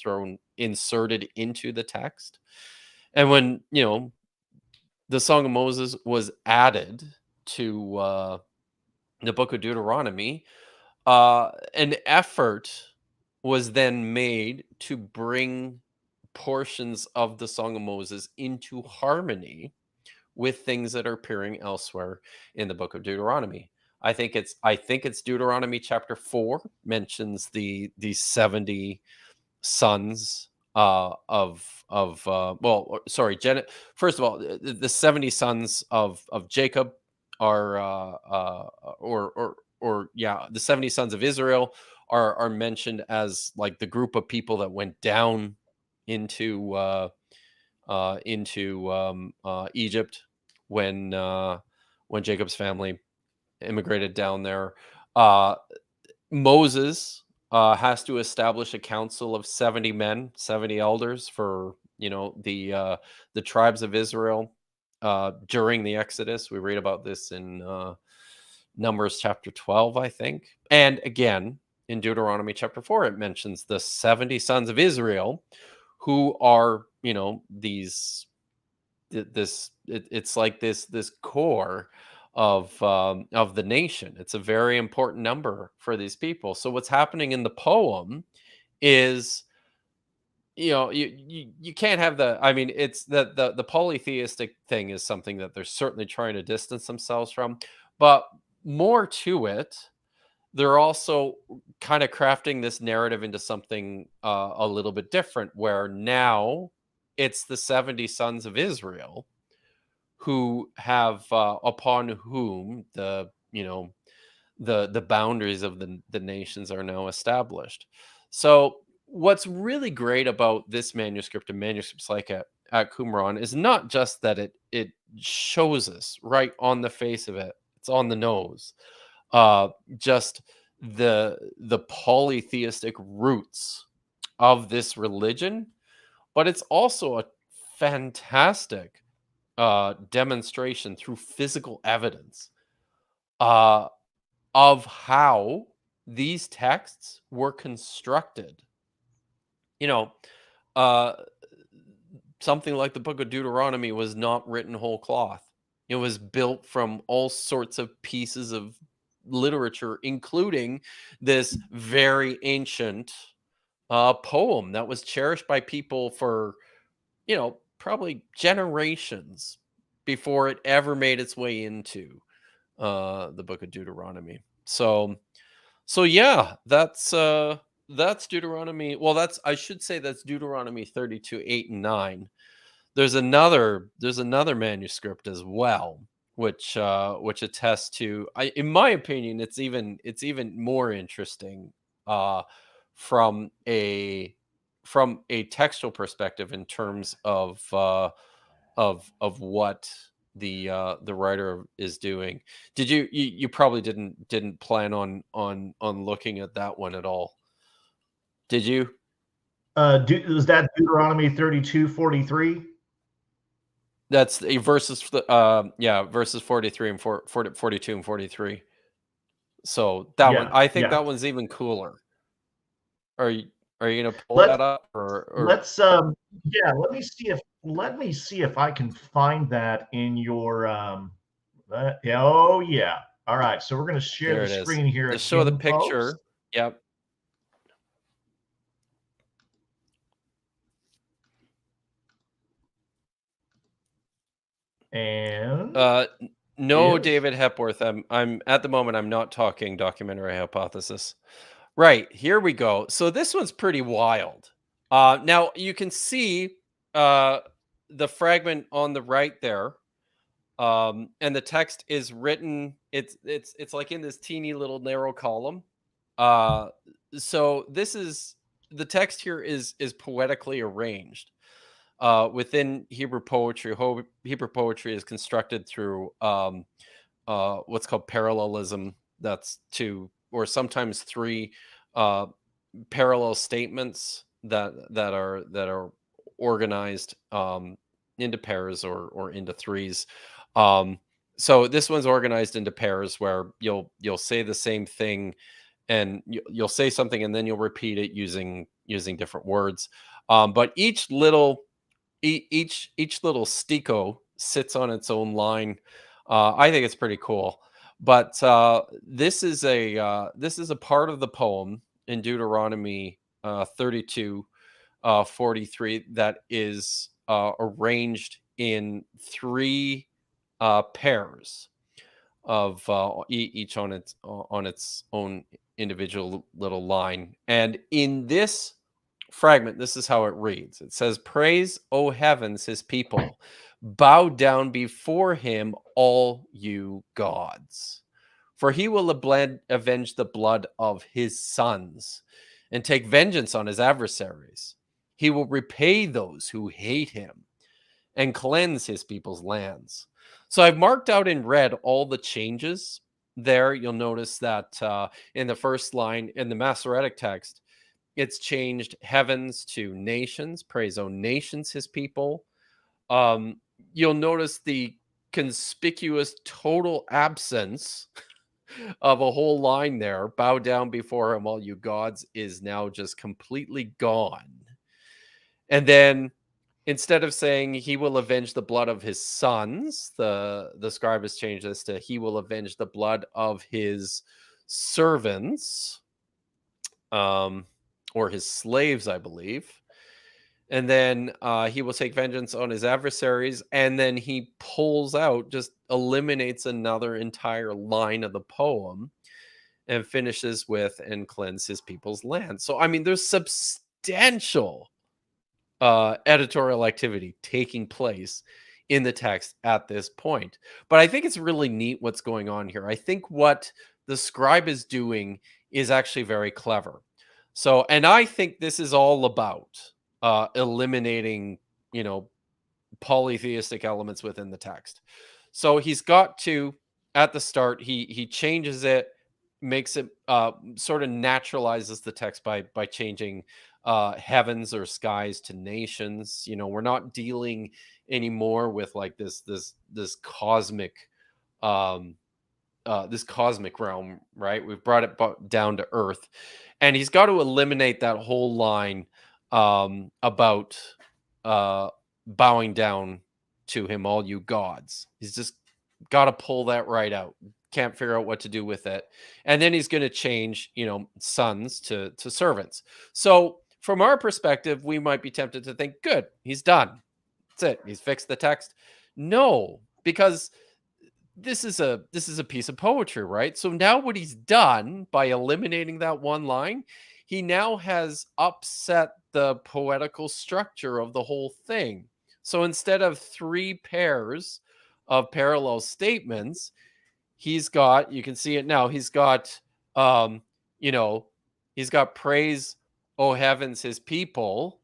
inserted into the text. And when the Song of Moses was added to the book of Deuteronomy, an effort was then made to bring portions of the Song of Moses into harmony with things that are appearing elsewhere in the book of Deuteronomy. I think it's Deuteronomy chapter 4 mentions the 70 sons first of all, the 70 sons of Jacob are or yeah, the 70 sons of Israel are mentioned as like the group of people that went down into Egypt when Jacob's family immigrated down there. Uh, Moses has to establish a council of 70 men, 70 elders for the tribes of Israel during the Exodus. We read about this in Numbers chapter 12, I think, and again in Deuteronomy chapter 4, it mentions the 70 sons of Israel, who are it's like this core of the nation. It's a very important number for these people. So what's happening in the poem is, you can't have I mean, it's the polytheistic thing is something that they're certainly trying to distance themselves from, but more to it, they're also kind of crafting this narrative into something a little bit different, where now it's the 70 sons of Israel who have upon whom the boundaries of the nations are now established. So what's really great about this manuscript and manuscripts like at Qumran is not just that it shows us right on the face of it, it's on the nose, just the polytheistic roots of this religion, but it's also a fantastic demonstration through physical evidence uh, of how these texts were constructed. You know, uh, something like the book of Deuteronomy was not written whole cloth. It was built from all sorts of pieces of literature, including this very ancient poem that was cherished by people for, probably generations before it ever made its way into the book of Deuteronomy. So yeah, that's Deuteronomy. Well, I should say that's Deuteronomy 32, 8 and 9. There's another manuscript as well, which attests to, in my opinion, it's even more interesting. Uh from a textual perspective in terms of what the writer is doing. Did you probably didn't plan on looking at that one at all? Did you? Is that Deuteronomy 32:43? That's a verses verses 43 and 42 and 43. So that one, Yeah, I think yeah. that one's even cooler. Are you gonna pull Let's that up or let's yeah, let me see if I can find that in your yeah, oh yeah. All right, so we're going to share there the it is. screen here Just show the again, folks. picture. Yep. And No, if David Hepworth. I'm at the moment I'm not talking documentary hypothesis. Right, here we go. So this one's pretty wild. Now you can see uh the fragment on the right there. And the text is written, it's like in this teeny little narrow column. Uh so this is the text here is poetically arranged. Within Hebrew poetry, Hebrew poetry is constructed through what's called parallelism. That's two or sometimes three uh, parallel statements that are organized into pairs or into threes. Um, so this one's organized into pairs where you'll say the same thing and you'll say something and then you'll repeat it using different words. But each little stico sits on its own line. I think it's pretty cool. But this is a part of the poem in Deuteronomy 32, 43 that is arranged in three pairs of each on its own individual little line. And in this fragment, this is how it reads. It says, "Praise, O heavens, his people. Bow down before him, all you gods. For he will avenge the blood of his sons and take vengeance on his adversaries. He will repay those who hate him and cleanse his people's lands." So I've marked out in red all the changes there. You'll notice that in the first line in the Masoretic text, it's changed heavens to nations. Praise, O nations, his people. Um, you'll notice the conspicuous total absence of a whole line there. Bow down before him, all you gods, is now just completely gone. And then instead of saying he will avenge the blood of his sons, the scribe has changed this to he will avenge the blood of his servants, or his slaves, I believe. And then he will take vengeance on his adversaries. And then he pulls out, just eliminates another entire line of the poem and finishes with and cleanse his people's land. So, I mean, there's substantial editorial activity taking place in the text at this point. But I think it's really neat what's going on here. I think what the scribe is doing is actually very clever. So, and I think this is all about eliminating, polytheistic elements within the text. So he's got to, at the start, he changes it, makes it sort of naturalizes the text by changing heavens or skies to nations. We're not dealing anymore with like this cosmic um this cosmic realm, right? We've brought it down to earth, and he's got to eliminate that whole line about bowing down to him, all you gods. He's just got to pull that right out. Can't figure out what to do with it. And then he's going to change, sons to servants. So from our perspective, we might be tempted to think, good, he's done. That's it. He's fixed the text. No, because this is a piece of poetry, right? So now what he's done by eliminating that one line, he now has upset the poetical structure of the whole thing. So instead of three pairs of parallel statements, he's got, you can see it now, he's got um, you know, he's got praise, O heavens, his people,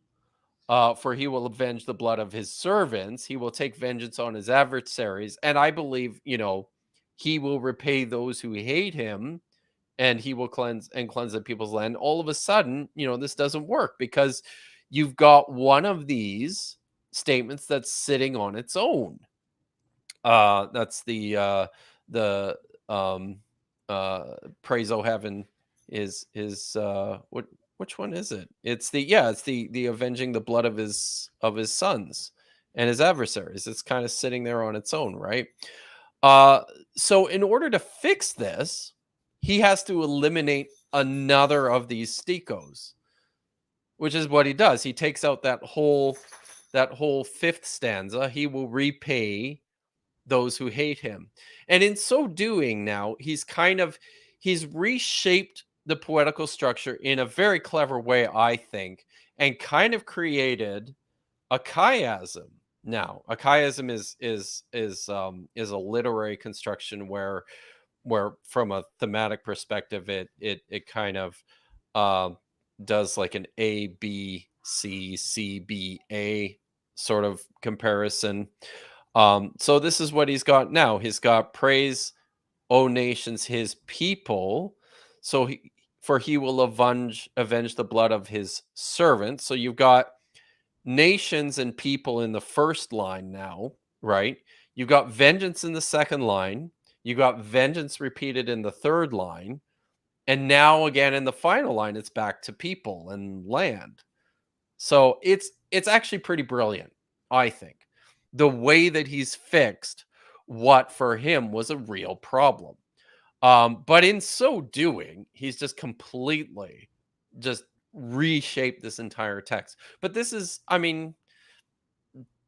for he will avenge the blood of his servants. He will take vengeance on his adversaries. And I believe, he will repay those who hate him, and he will cleanse the people's land. All of a sudden, this doesn't work because you've got one of these statements that's sitting on its own. That's the um praise O heaven is which one is it? It's the avenging the blood of his sons and his adversaries. It's kind of sitting there on its own, right? Uh so in order to fix this, he has to eliminate another of these stikos, which is what he does. He takes out that whole fifth stanza. He will repay those who hate him. And in so doing, now he's reshaped the poetical structure in a very clever way, I think, and kind of created a chiasm. Now, a chiasm is a literary construction where from a thematic perspective it kind of uh, does like an A B C C B A sort of comparison. So this is what he's got now. He's got praise, O nations, his people. So for he will avenge the blood of his servants. So you've got nations and people in the first line now, right? You've got vengeance in the second line. You got vengeance repeated in the third line. And now again in the final line, it's back to people and land. So it's actually pretty brilliant, I think, the way that he's fixed what for him was a real problem. But in so doing, he's just completely just reshaped this entire text. But this is, I mean,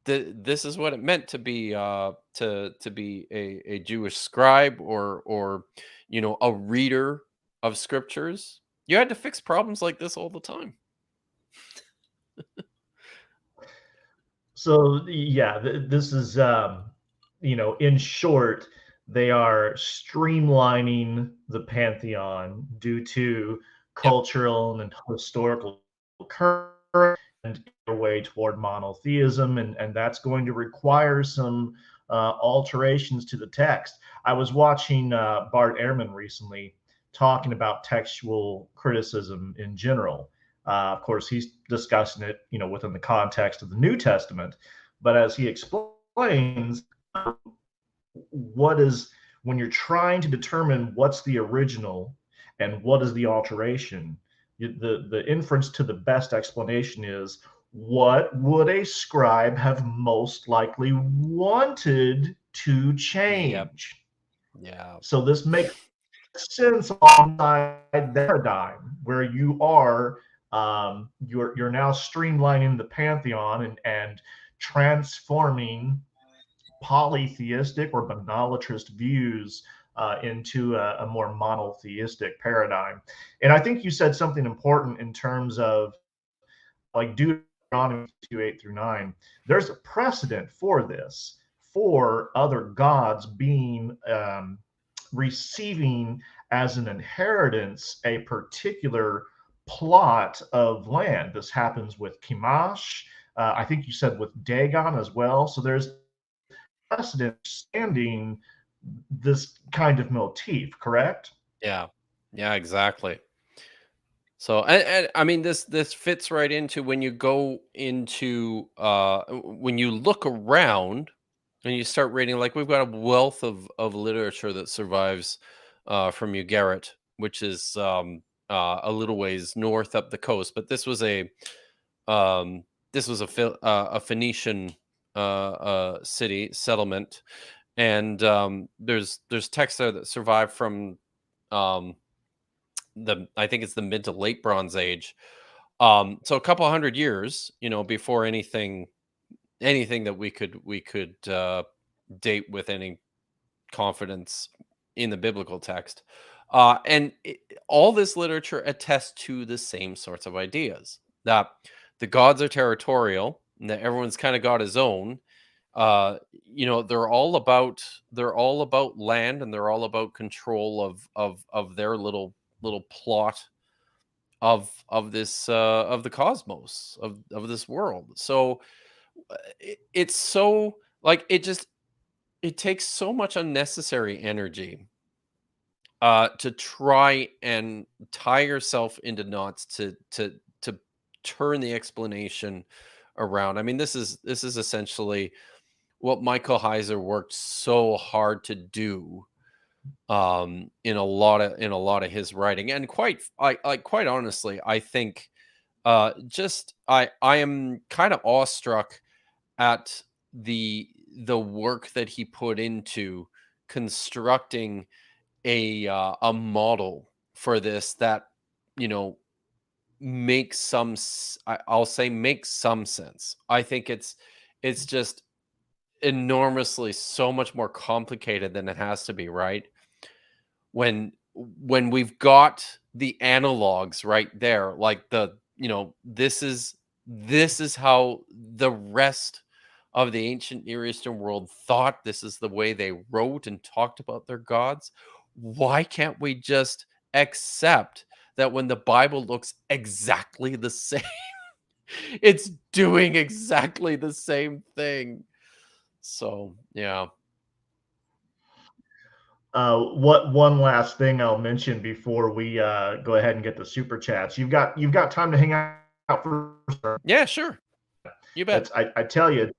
this is what it meant to be to be a Jewish scribe or a reader of scriptures. You had to fix problems like this all the time. So yeah, this is in short, they are streamlining the pantheon due to Yep. cultural and historical current and a way toward monotheism, and that's going to require some alterations to the text. I was watching Bart Ehrman recently talking about textual criticism in general. Of course, he's discussing it, within the context of the New Testament. But as he explains, what is when you're trying to determine what's the original and what is the alteration, the inference to the best explanation is what would a scribe have most likely wanted to Yep. change. Yeah. So this makes sense alongside that paradigm where you're now streamlining the pantheon and transforming polytheistic or monolatristic views into a more monotheistic paradigm. And I think you said something important in terms of like Deuteronomy 2:8-9. There's a precedent for this, for other gods being receiving as an inheritance a particular plot of land. This happens with Kimash. I think you said with Dagon as well. So there's precedent standing this kind of motif, correct? Yeah. Yeah, exactly. So, and I mean, this fits right into when you go into when you look around and you start reading. Like we've got a wealth of literature that survives from Ugarit, which is a little ways north up the coast. But um, a Phoenician city settlement, and there's texts there that survive from um, I think it's the mid to late Bronze Age. So a couple hundred years, before anything that we could date with any confidence in the biblical text. All this literature attests to the same sorts of ideas, that the gods are territorial and that everyone's kind of got his own. They're all about land, and they're all about control of their little plot of this of the cosmos of this world. So it's so like it takes so much unnecessary energy to try and tie yourself into knots to turn the explanation around. I mean, this is essentially what Michael Heiser worked so hard to do in a lot of his writing. And quite honestly, I think just I am kind of awestruck at the work that he put into constructing a model for this that, you know, makes I'll say makes some sense. I think it's just enormously so much more complicated than it has to be, right? When we've got the analogs right there, like this is how the rest of the ancient Near Eastern world thought. This is the way they wrote and talked about their gods. Why can't we just accept that when the Bible looks exactly the same, it's doing exactly the same thing? So, yeah. What one last thing I'll mention before we go ahead and get the super chats. You've got time to hang out for. Yeah, sure. You bet. That's I tell you,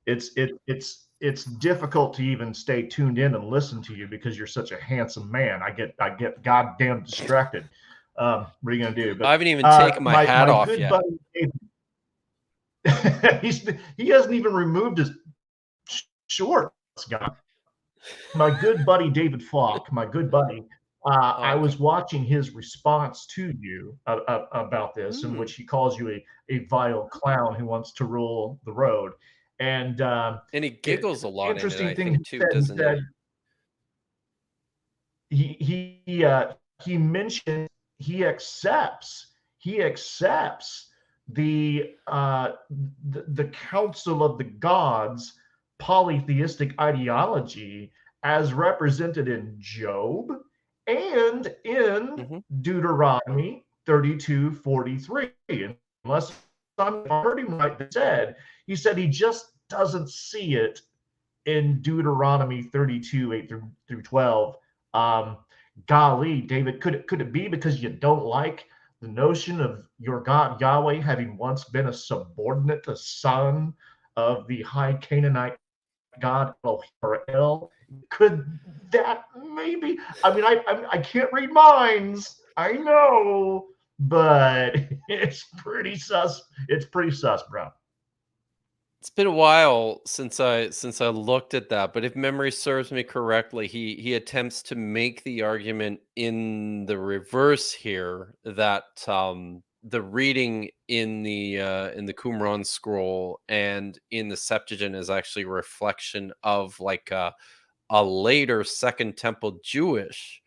it's difficult to even stay tuned in and listen to you because you're such a handsome man. I get goddamn distracted. What are you gonna do? I But haven't even taken my hat my off good yet. buddy, he hasn't even removed his shorts, guy. My good buddy David Falk, my good buddy, I Okay. was watching his response to you about this, in Mm. which he calls you a vile clown who wants to rule the road. And And he giggles a lot in it, interesting I thing he think, too, said, doesn't he? he mentioned he accepts the council of the gods polytheistic ideology as represented in Job and in Mhm. Deuteronomy 32:43. Unless I heard him right, he said he just doesn't see it in Deuteronomy 32, 8 through 12. Um, Golly, David, could it be because you don't like the notion of your God Yahweh having once been a subordinate, a son of the high Canaanite God El? Could that maybe? I mean, I can't read minds. I know, but it's pretty sus. It's pretty sus, bro. It's been a while since I looked at that, but if memory serves me correctly, he attempts to make the argument in the reverse here that the reading in the Qumran scroll and in the Septuagint is actually a reflection of like a later Second Temple Jewish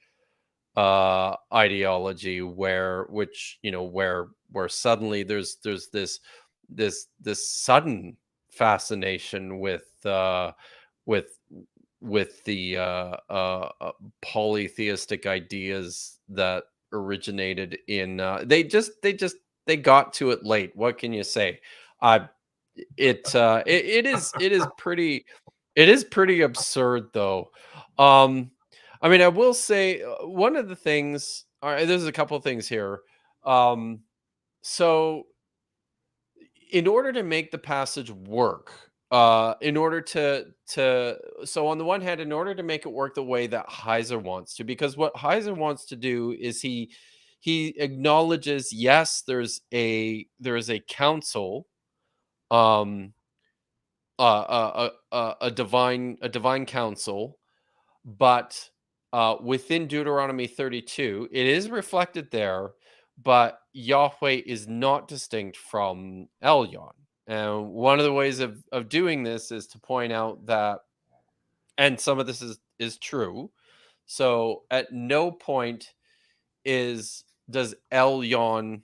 ideology which where suddenly there's this sudden fascination with with the polytheistic ideas that originated in they got to it late. What can you say? uh it is pretty absurd though. um I mean, I will say one of the things. All right, there's a couple of things here. Um, so, in order to make the passage work, in order so on the one hand, in order to make it work the way that Heiser wants to, because what Heiser wants to do is he acknowledges, yes, there is a council, um, a divine council, but within Deuteronomy 32, it is reflected there, but Yahweh is not distinct from Elyon. And one of the ways of doing this is to point out that, and some of this is true. So at no point does Elyon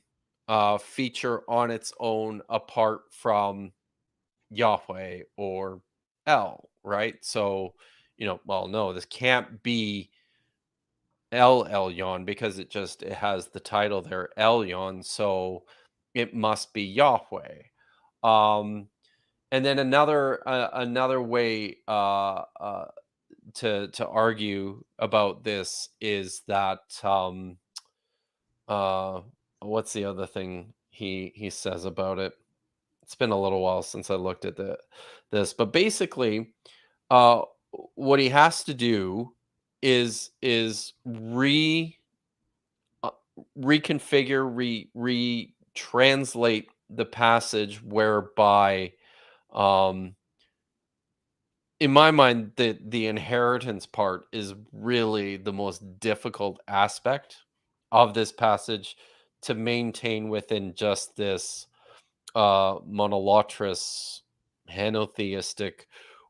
feature on its own apart from Yahweh or El, right? So, well, no, this can't be El Elyon, because it has the title there, Elyon, so it must be Yahweh. Um, and then another way to argue about this is that uh, what's the other thing he says about it? It's been a little while since I looked at this, but basically, uh, what he has to do is uh, reconfigure, translate the passage whereby, um, in my mind, the inheritance part is really the most difficult aspect of this passage to maintain within just this monolatris henotheistic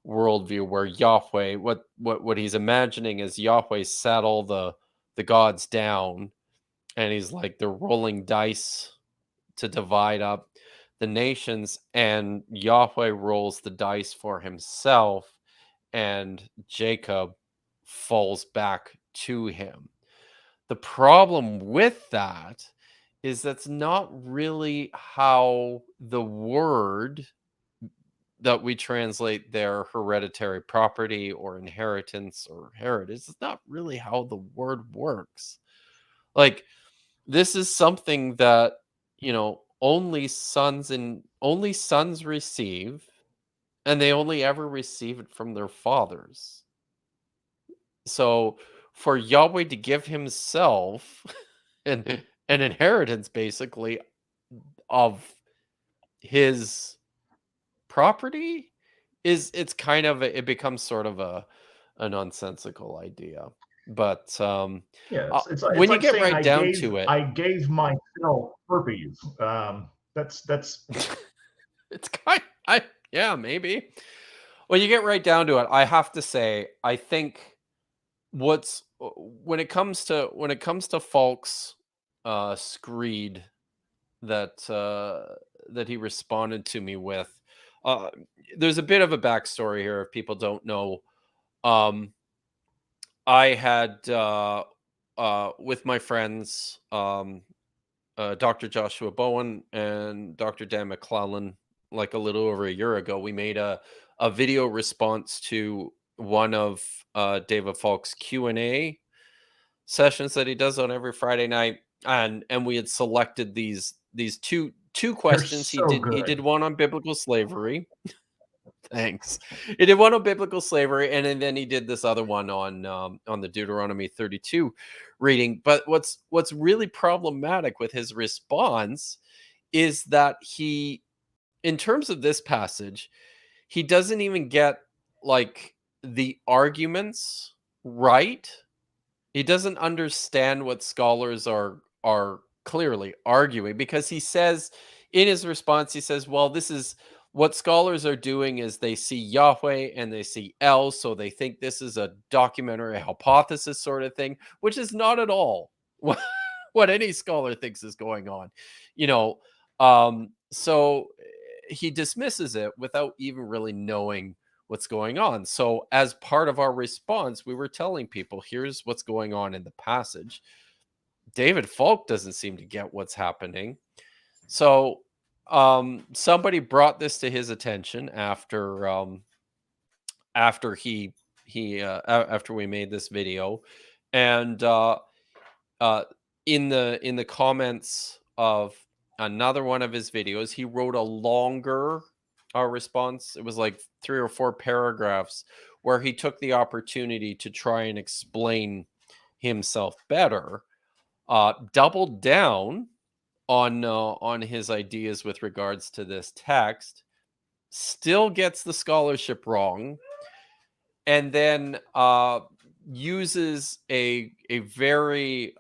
worldview where Yahweh, what he's imagining is Yahweh sat all the gods down, and he's like they're rolling dice to divide up the nations, and Yahweh rolls the dice for himself, and Jacob falls back to him. The problem with that is that's not really how the word that we translate their hereditary property or inheritance or heritage. It's not really how the word works. Like, this is something that, only sons receive, and they only ever receive it from their fathers. So for Yahweh to give himself an inheritance basically of his property, it's kind of it becomes sort of a nonsensical idea. But Yeah, it's when you like get saying right down to it, I gave myself herpes. That's it's kind I yeah, maybe. When you get right down to it, I have to say, I think when it comes to Falk's screed that he responded to me with, uh, there's a bit of a backstory here if people don't know. Um, I had with my friends, Dr. Joshua Bowen and Dr. Dan McClellan, like a little over a year ago, we made a video response to one of David Falk's Q&A sessions that he does on every Friday night, and we had selected these two they're questions. so He good. did one on biblical slavery. Thanks. He did one on biblical slavery, and then he did this other one on the Deuteronomy 32 reading. But what's really problematic with his response is that in terms of this passage, he doesn't even get like the arguments right. He doesn't understand what scholars are clearly arguing, because he says in his response, he says, well, this is what scholars are doing is they see Yahweh and they see El, so they think this is a documentary hypothesis sort of thing, which is not at all what any scholar thinks is going on. You know, so he dismisses it without even really knowing what's going on. So, as part of our response, we were telling people, here's what's going on in the passage. David Falk doesn't seem to get what's happening. So, somebody brought this to his attention after after we made this video, and uh, in the comments of another one of his videos, he wrote a longer response. It was like 3 or 4 paragraphs where he took the opportunity to try and explain himself better, doubled down on his ideas with regards to this text, still gets the scholarship wrong, and then uses a very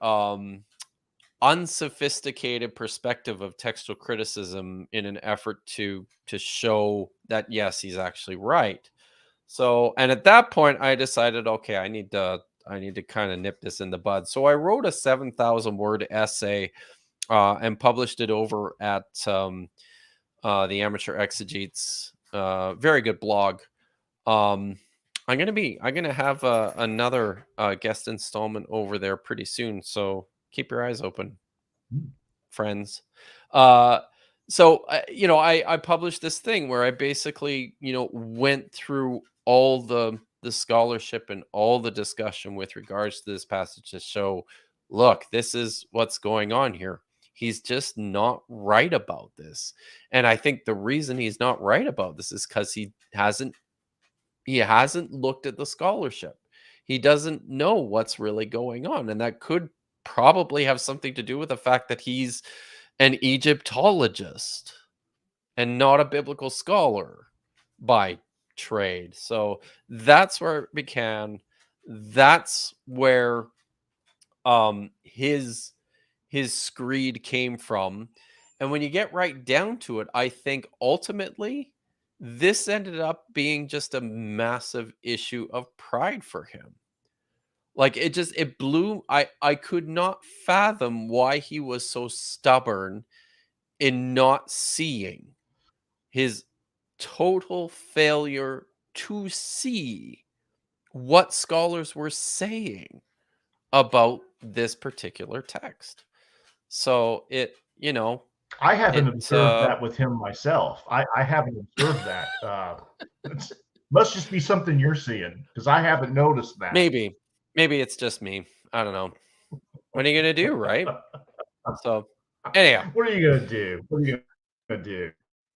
unsophisticated perspective of textual criticism in an effort to show that yes, he's actually right. So, and at that point, I decided, okay, I need to kind of nip this in the bud. So I wrote a 7,000 word essay and published it over at the Amateur Exegetes, very good blog. I'm gonna have another guest installment over there pretty soon, so keep your eyes open, friends. Uh, so I published this thing where I basically went through all the scholarship and all the discussion with regards to this passage to show, look, this is what's going on here. He's just not right about this, and I think the reason he's not right about this is because he hasn't looked at the scholarship. He doesn't know what's really going on. And that could probably have something to do with the fact that he's an Egyptologist and not a biblical scholar by trade. So that's where it began. That's where his screed came from. And when you get right down to it, I think ultimately this ended up being just a massive issue of pride for him. Like it blew. I could not fathom why he was so stubborn in not seeing his total failure to see what scholars were saying about this particular text. So I haven't it observed that with him myself. I haven't observed that. It must just be something you're seeing because I haven't noticed that. maybe it's just me. I don't know. What are you gonna do, right? So anyhow, What are you gonna do? What are you gonna do?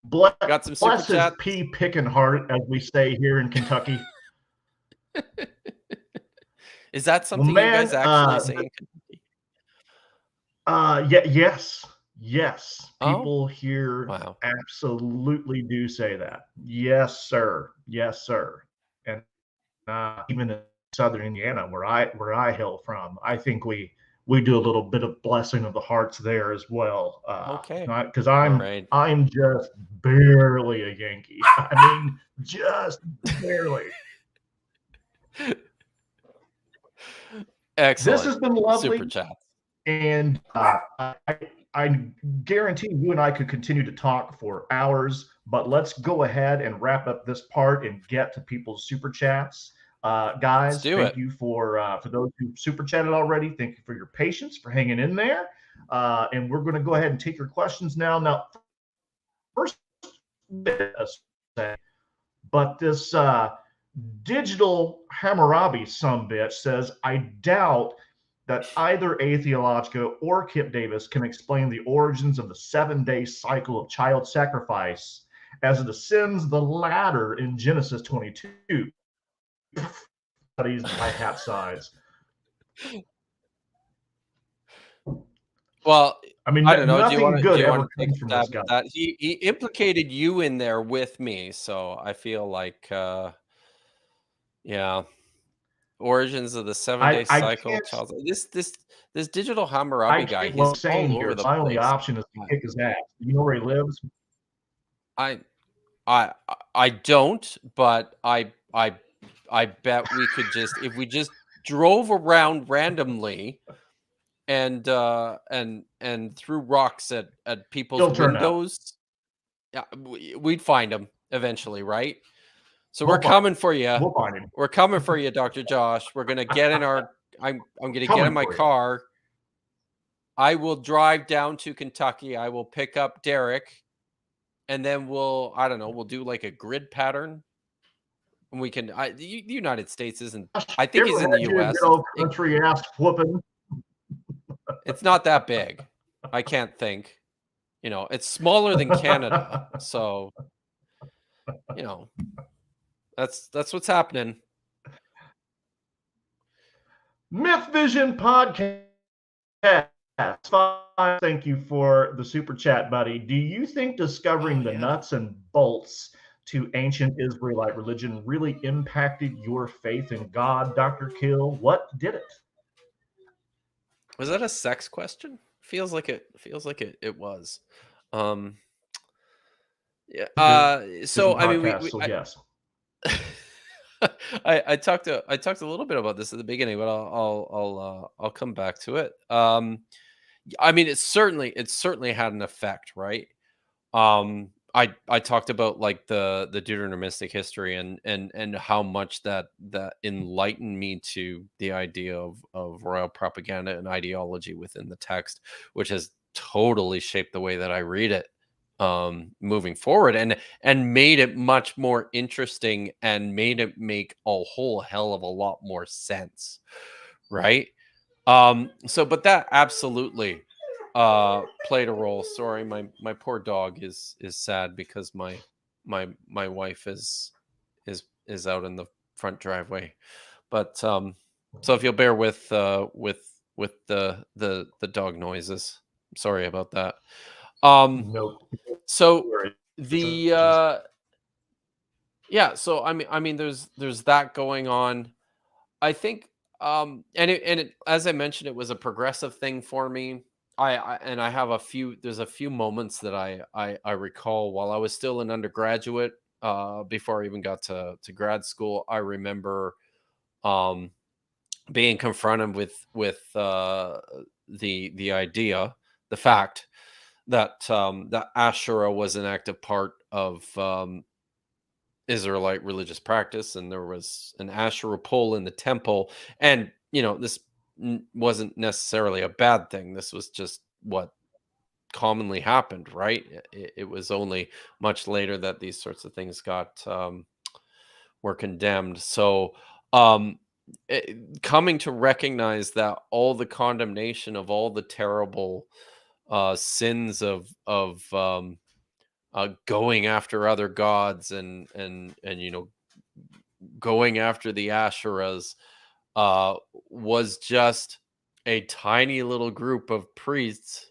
Bless, got some super bless his chats. pea picking heart, as we say here in Kentucky. Is that Well, something you guys man, actually say in Kentucky? yeah, yes. Oh, People here wow. absolutely do say that. Yes, sir. Yes, sir. And even in Southern Indiana, where I hail from, I think we do a little bit of blessing of the hearts there as well. Okay. Because All I'm right. I'm just barely a Yankee. I mean, just barely. This Excellent. has been Super lovely. chats. And I guarantee you and I could continue to talk for hours, but let's go ahead and wrap up this part and get to people's super chats. Let's Guys, do thank it. you for those who super chatted already. Thank you for your patience, for hanging in there. And we're going to go ahead and take your questions now. Now, first, but this digital Hammurabi sumbitch says, I doubt that either Atheologica or Kipp Davis can explain the origins of the 7-day cycle of child sacrifice as it ascends the ladder in Genesis 22. Studies by hat size. Well, I mean, I don't know. nothing Do good you want ever to take comes a from this stab guy. at that? He implicated you in there with me, so I feel like yeah. Origins of the 7-day I cycle can't child. This digital Hammurabi I guy, can't love he's saying all here. over So the my only place. option is to kick his ass. Do you know where he lives? I I I don't, but I bet we could just if we just drove around randomly and threw rocks at people's He'll turn up. windows, yeah, we'd find him eventually, right? So we're We'll find coming for him. you. We'll find him. We're coming for you, Dr. Josh. We're gonna get in our. I'm gonna get in Coming my for you. car. I will drive down to Kentucky. I will pick up Derek, and then I don't know, we'll do like a grid pattern, and we can. The United States isn't. I You think he's ever in the had your U.S. good old country ass whooping? It's not that big. I can't think. It's smaller than Canada, so you know that's what's happening. Myth Vision Podcast. Thank you for the super chat, buddy. Do you think Oh discovering the yeah. nuts and bolts to ancient Israelite religion really impacted your faith in God, Dr. Kill? What did it? Was that a sex question? Feels like it. Feels like it was. Um. Yeah. Vision So I mean, Podcast, so yes. I talked a little bit about this at the beginning, but I'll come back to it. I mean, it certainly had an effect, right? I talked about like the Deuteronomistic history and how much that enlightened me to the idea of royal propaganda and ideology within the text, which has totally shaped the way that I read it moving forward, and made it much more interesting and made it make a whole hell of a lot more sense, right? So but that absolutely played a role. Sorry, my poor dog is sad because my wife is out in the front driveway. But so if you'll bear with the dog noises. Sorry about that. Um No, so it's the just yeah, so I mean there's that going on. I think, and it, as I mentioned, it was a progressive thing for me. I have a few. There's a few moments that I recall while I was still an undergraduate, before I even got to grad school. I remember um, being confronted with the idea, the fact that Asherah was an active part of Israelite religious practice, and there was an Asherah pole in the temple. And this wasn't necessarily a bad thing. This was just what commonly happened, right? It was only much later that these sorts of things got were condemned. So, um, coming to recognize that all the condemnation of all the terrible sins of going after other gods and going after the Asherahs was just a tiny little group of priests,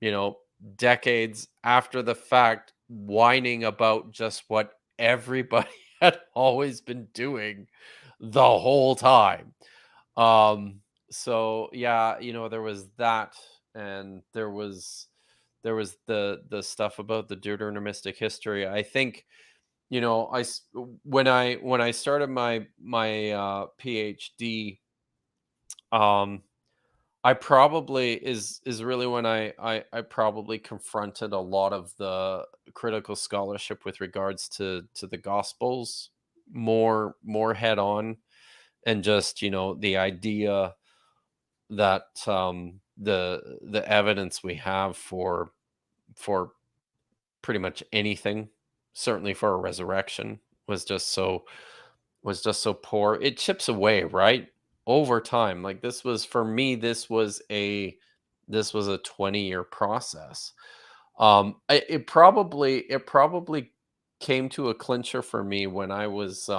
you know, decades after the fact, whining about just what everybody had always been doing the whole time. Um, so yeah, there was that, and there was the stuff about the Deuteronomistic history. I think, when I started my PhD, um, I probably is really when I probably confronted a lot of the critical scholarship with regards to the Gospels more head on, and just the idea that the evidence we have for pretty much anything, certainly for a resurrection, was just so poor. It chips away, right? Over time. Like, this was, for me, this was a 20-year process. It probably came to a clincher for me when I was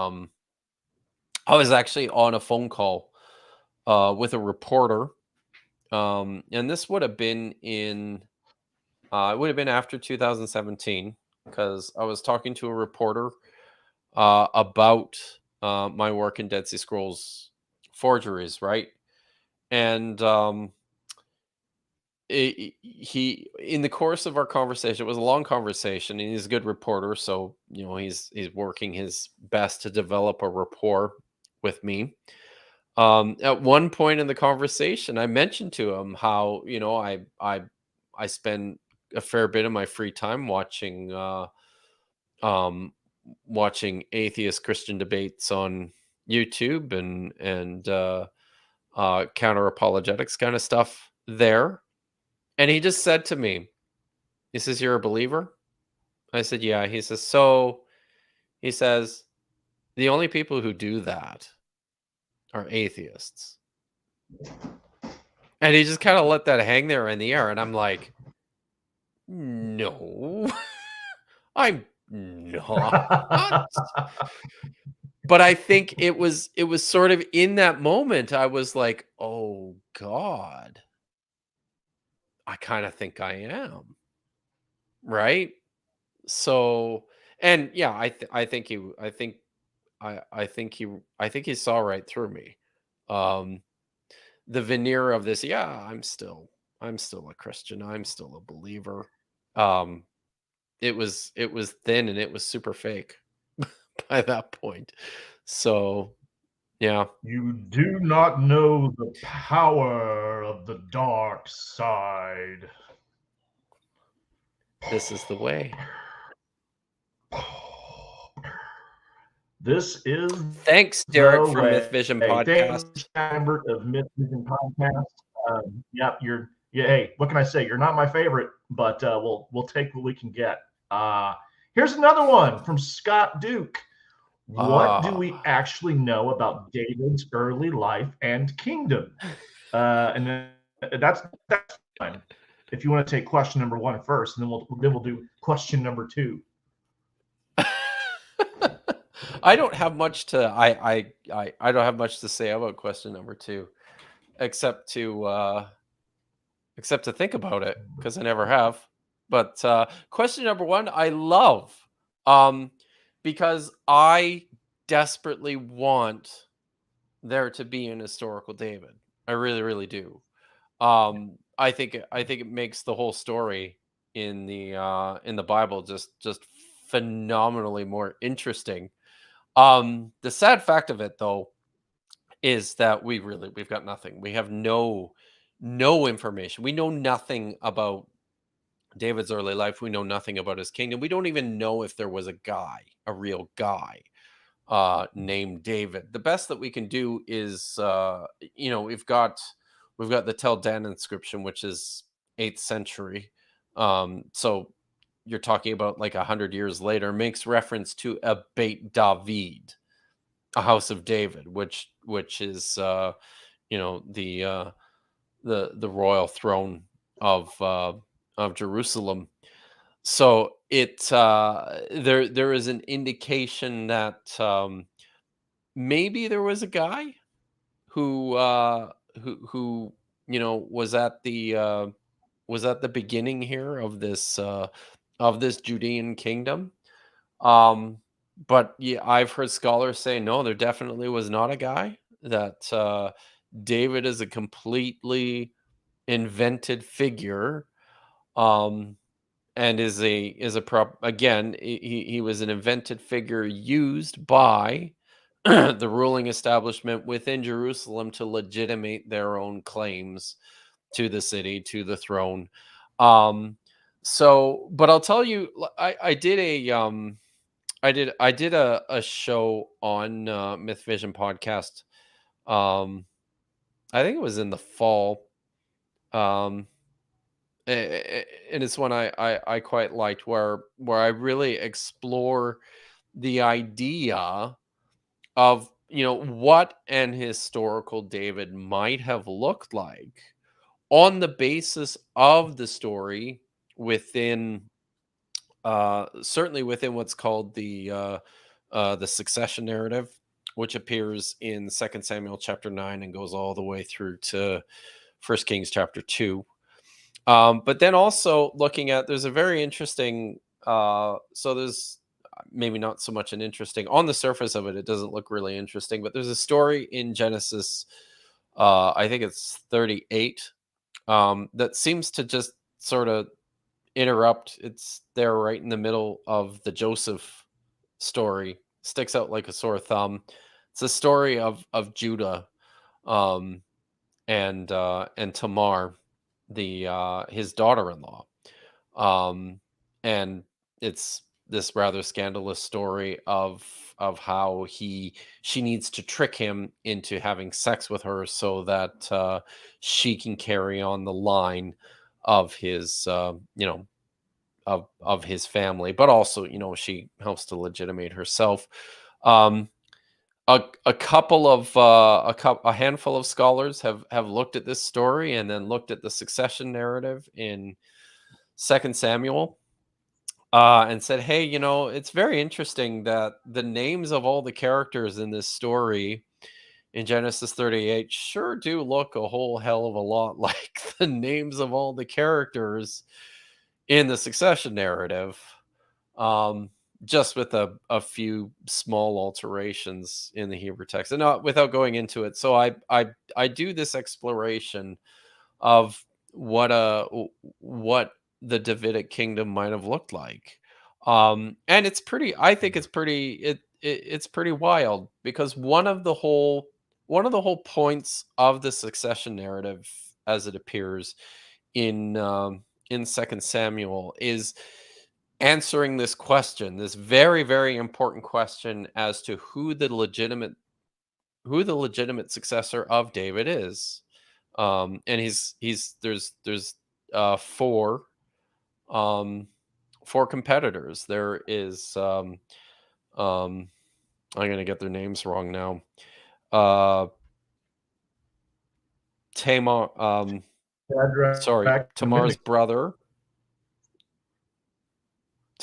actually on a phone call with a reporter. And this would have been in it would have been after 2017, because I was talking to a reporter about my work in Dead Sea Scrolls forgeries, right? And he, in the course of our conversation, it was a long conversation, and he's a good reporter, so he's working his best to develop a rapport with me. At one point in the conversation, I mentioned to him how I spend a fair bit of my free time um, watching atheist Christian debates on YouTube and counter apologetics kind of stuff there. And he just said to me, he says, "You're a believer?" I said, "Yeah." He says, "So," he says, "the only people who do that are atheists." And he just kind of let that hang there in the air. And I'm like, "No, I'm not." But I think it was sort of in that moment, I was like, "Oh God, I kind of think I am." Right? So, and yeah, I think he saw right through me. Um the veneer of this, yeah, I'm still a Christian. I'm still a believer. Um it was thin, and it was super fake by that point. So, yeah, you do not know the power of the dark side. this is the way. This is Thanks, Derek the from way. Myth Vision Thanks, Podcast. member of Myth Vision Podcast. Yeah, Hey, what can I say? You're not my favorite, but we'll take what we can get. Uh, Here's another one from Scott Duke. What do we Ah. actually know about David's early life and kingdom? And then that's fine. If you want to take question number one first, and then we'll do question number two. I don't have much to I don't have much to say about question number 2, except to think about it because I never have. But question number 1, I love, um, because I desperately want there to be an historical David. I really, really do. I think it makes the whole story in the Bible just phenomenally more interesting. The sad fact of it though is that we've got nothing. We have no information. We know nothing about David's early life. We know nothing about his kingdom. We don't even know if there was a real guy named David. The best that we can do is we've got the Tel Dan inscription, which is 8th century. So you're talking about like 100 years later, makes reference to a Beit David, a house of David, which is the royal throne of Jerusalem. So there is an indication that maybe there was a guy who was at the beginning here of this Judean kingdom. Um, but yeah, I've heard scholars say no, there definitely was not a guy. That David is a completely invented figure. Um, and is a prop again. He was an invented figure used by the ruling establishment within Jerusalem to legitimate their own claims to the city, to the throne. Um, but I'll tell you, I did a show on Myth Vision podcast. Um, I think it was in the fall. Um, and it's one I quite liked, where I really explore the idea of what an historical David might have looked like on the basis of the story within certainly within what's called the succession narrative, which appears in 2 Samuel chapter 9 and goes all the way through to 1 Kings chapter 2. But then also looking at, there's a very interesting, so there's maybe not so much an interesting, on the surface of it, it doesn't look really interesting, but there's a story in Genesis, I think it's 38, that seems to just sort of interrupt. It's there right in the middle of the Joseph story, sticks out like a sore thumb. It's a story of Judah, um, and Tamar, the his daughter-in-law, um, and it's this rather scandalous story of how she needs to trick him into having sex with her so that she can carry on the line of his of his family, but also she helps to legitimate herself. Um, a couple of a handful of scholars have looked at this story and then looked at the succession narrative in 2 Samuel, and said, hey, it's very interesting that the names of all the characters in this story in Genesis 38 sure do look a whole hell of a lot like the names of all the characters in the succession narrative, um, just with a few small alterations in the Hebrew text, and not without going into it. So I do this exploration of what the Davidic kingdom might have looked like, and it's pretty. I think it's pretty. It's pretty wild, because one of the whole points of the succession narrative, as it appears in 2 Samuel, is answering this question, this very, very important question as to who the legitimate successor of David is. And there's four competitors. There is I'm gonna get their names wrong now. Tamar, sorry, Tamar's brother.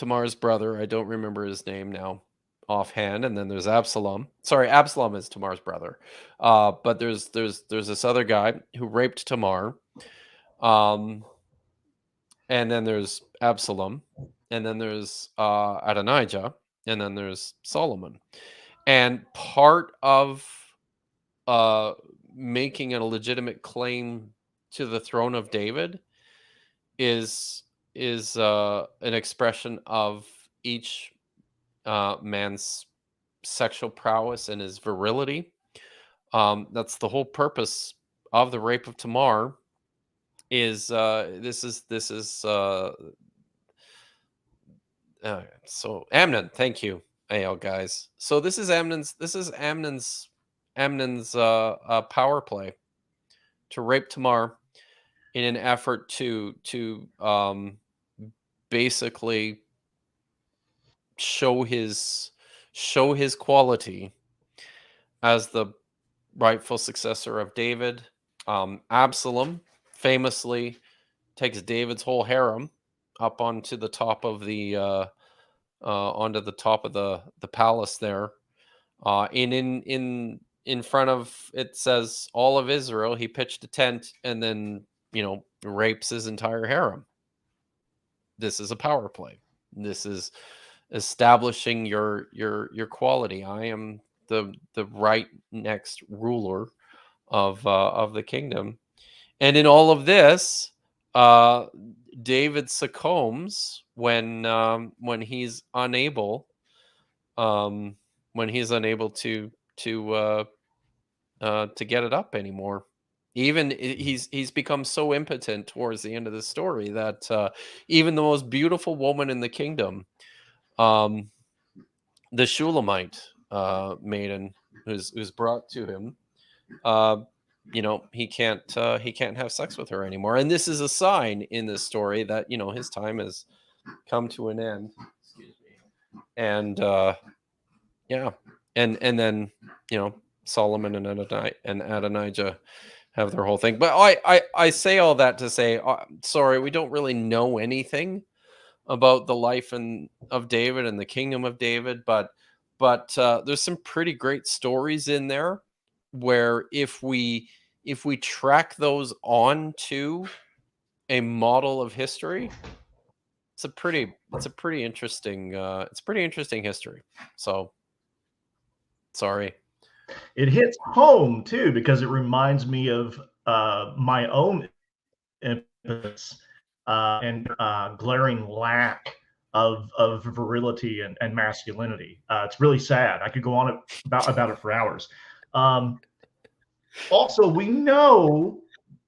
I don't remember his name now offhand. And then there's Absalom. Sorry, Absalom is Tamar's brother. But there's this other guy who raped Tamar. And then there's Absalom, and then there's Adonijah, and then there's Solomon. And part of making a legitimate claim to the throne of David is an expression of each man's sexual prowess and his virility. That's the whole purpose of the rape of Tamar. So Amnon, thank you, AL guys. So this is Amnon's power play to rape Tamar in an effort to basically show his quality as the rightful successor of David. Absalom famously takes David's whole harem up onto the top of the palace there. In front of, it says, all of Israel, he pitched a tent and then, rapes his entire harem. This is a power play. This is establishing your quality. I am the right next ruler of the kingdom. And in all of this, David succumbs when he's unable to get it up anymore. Even he's become so impotent towards the end of the story that even the most beautiful woman in the kingdom, the Shulamite maiden who's brought to him, he can't have sex with her anymore. And this is a sign in this story that his time has come to an end. Excuse me. And and then Solomon and Adonijah have their whole thing. But I say all that to say, sorry, we don't really know anything about the life of David and the kingdom of David, but there's some pretty great stories in there where if we track those on to a model of history, it's a pretty interesting history. So sorry. It hits home too, because it reminds me of my own impotence and glaring lack of virility and masculinity. It's really sad. I could go on about it for hours. Also, we know,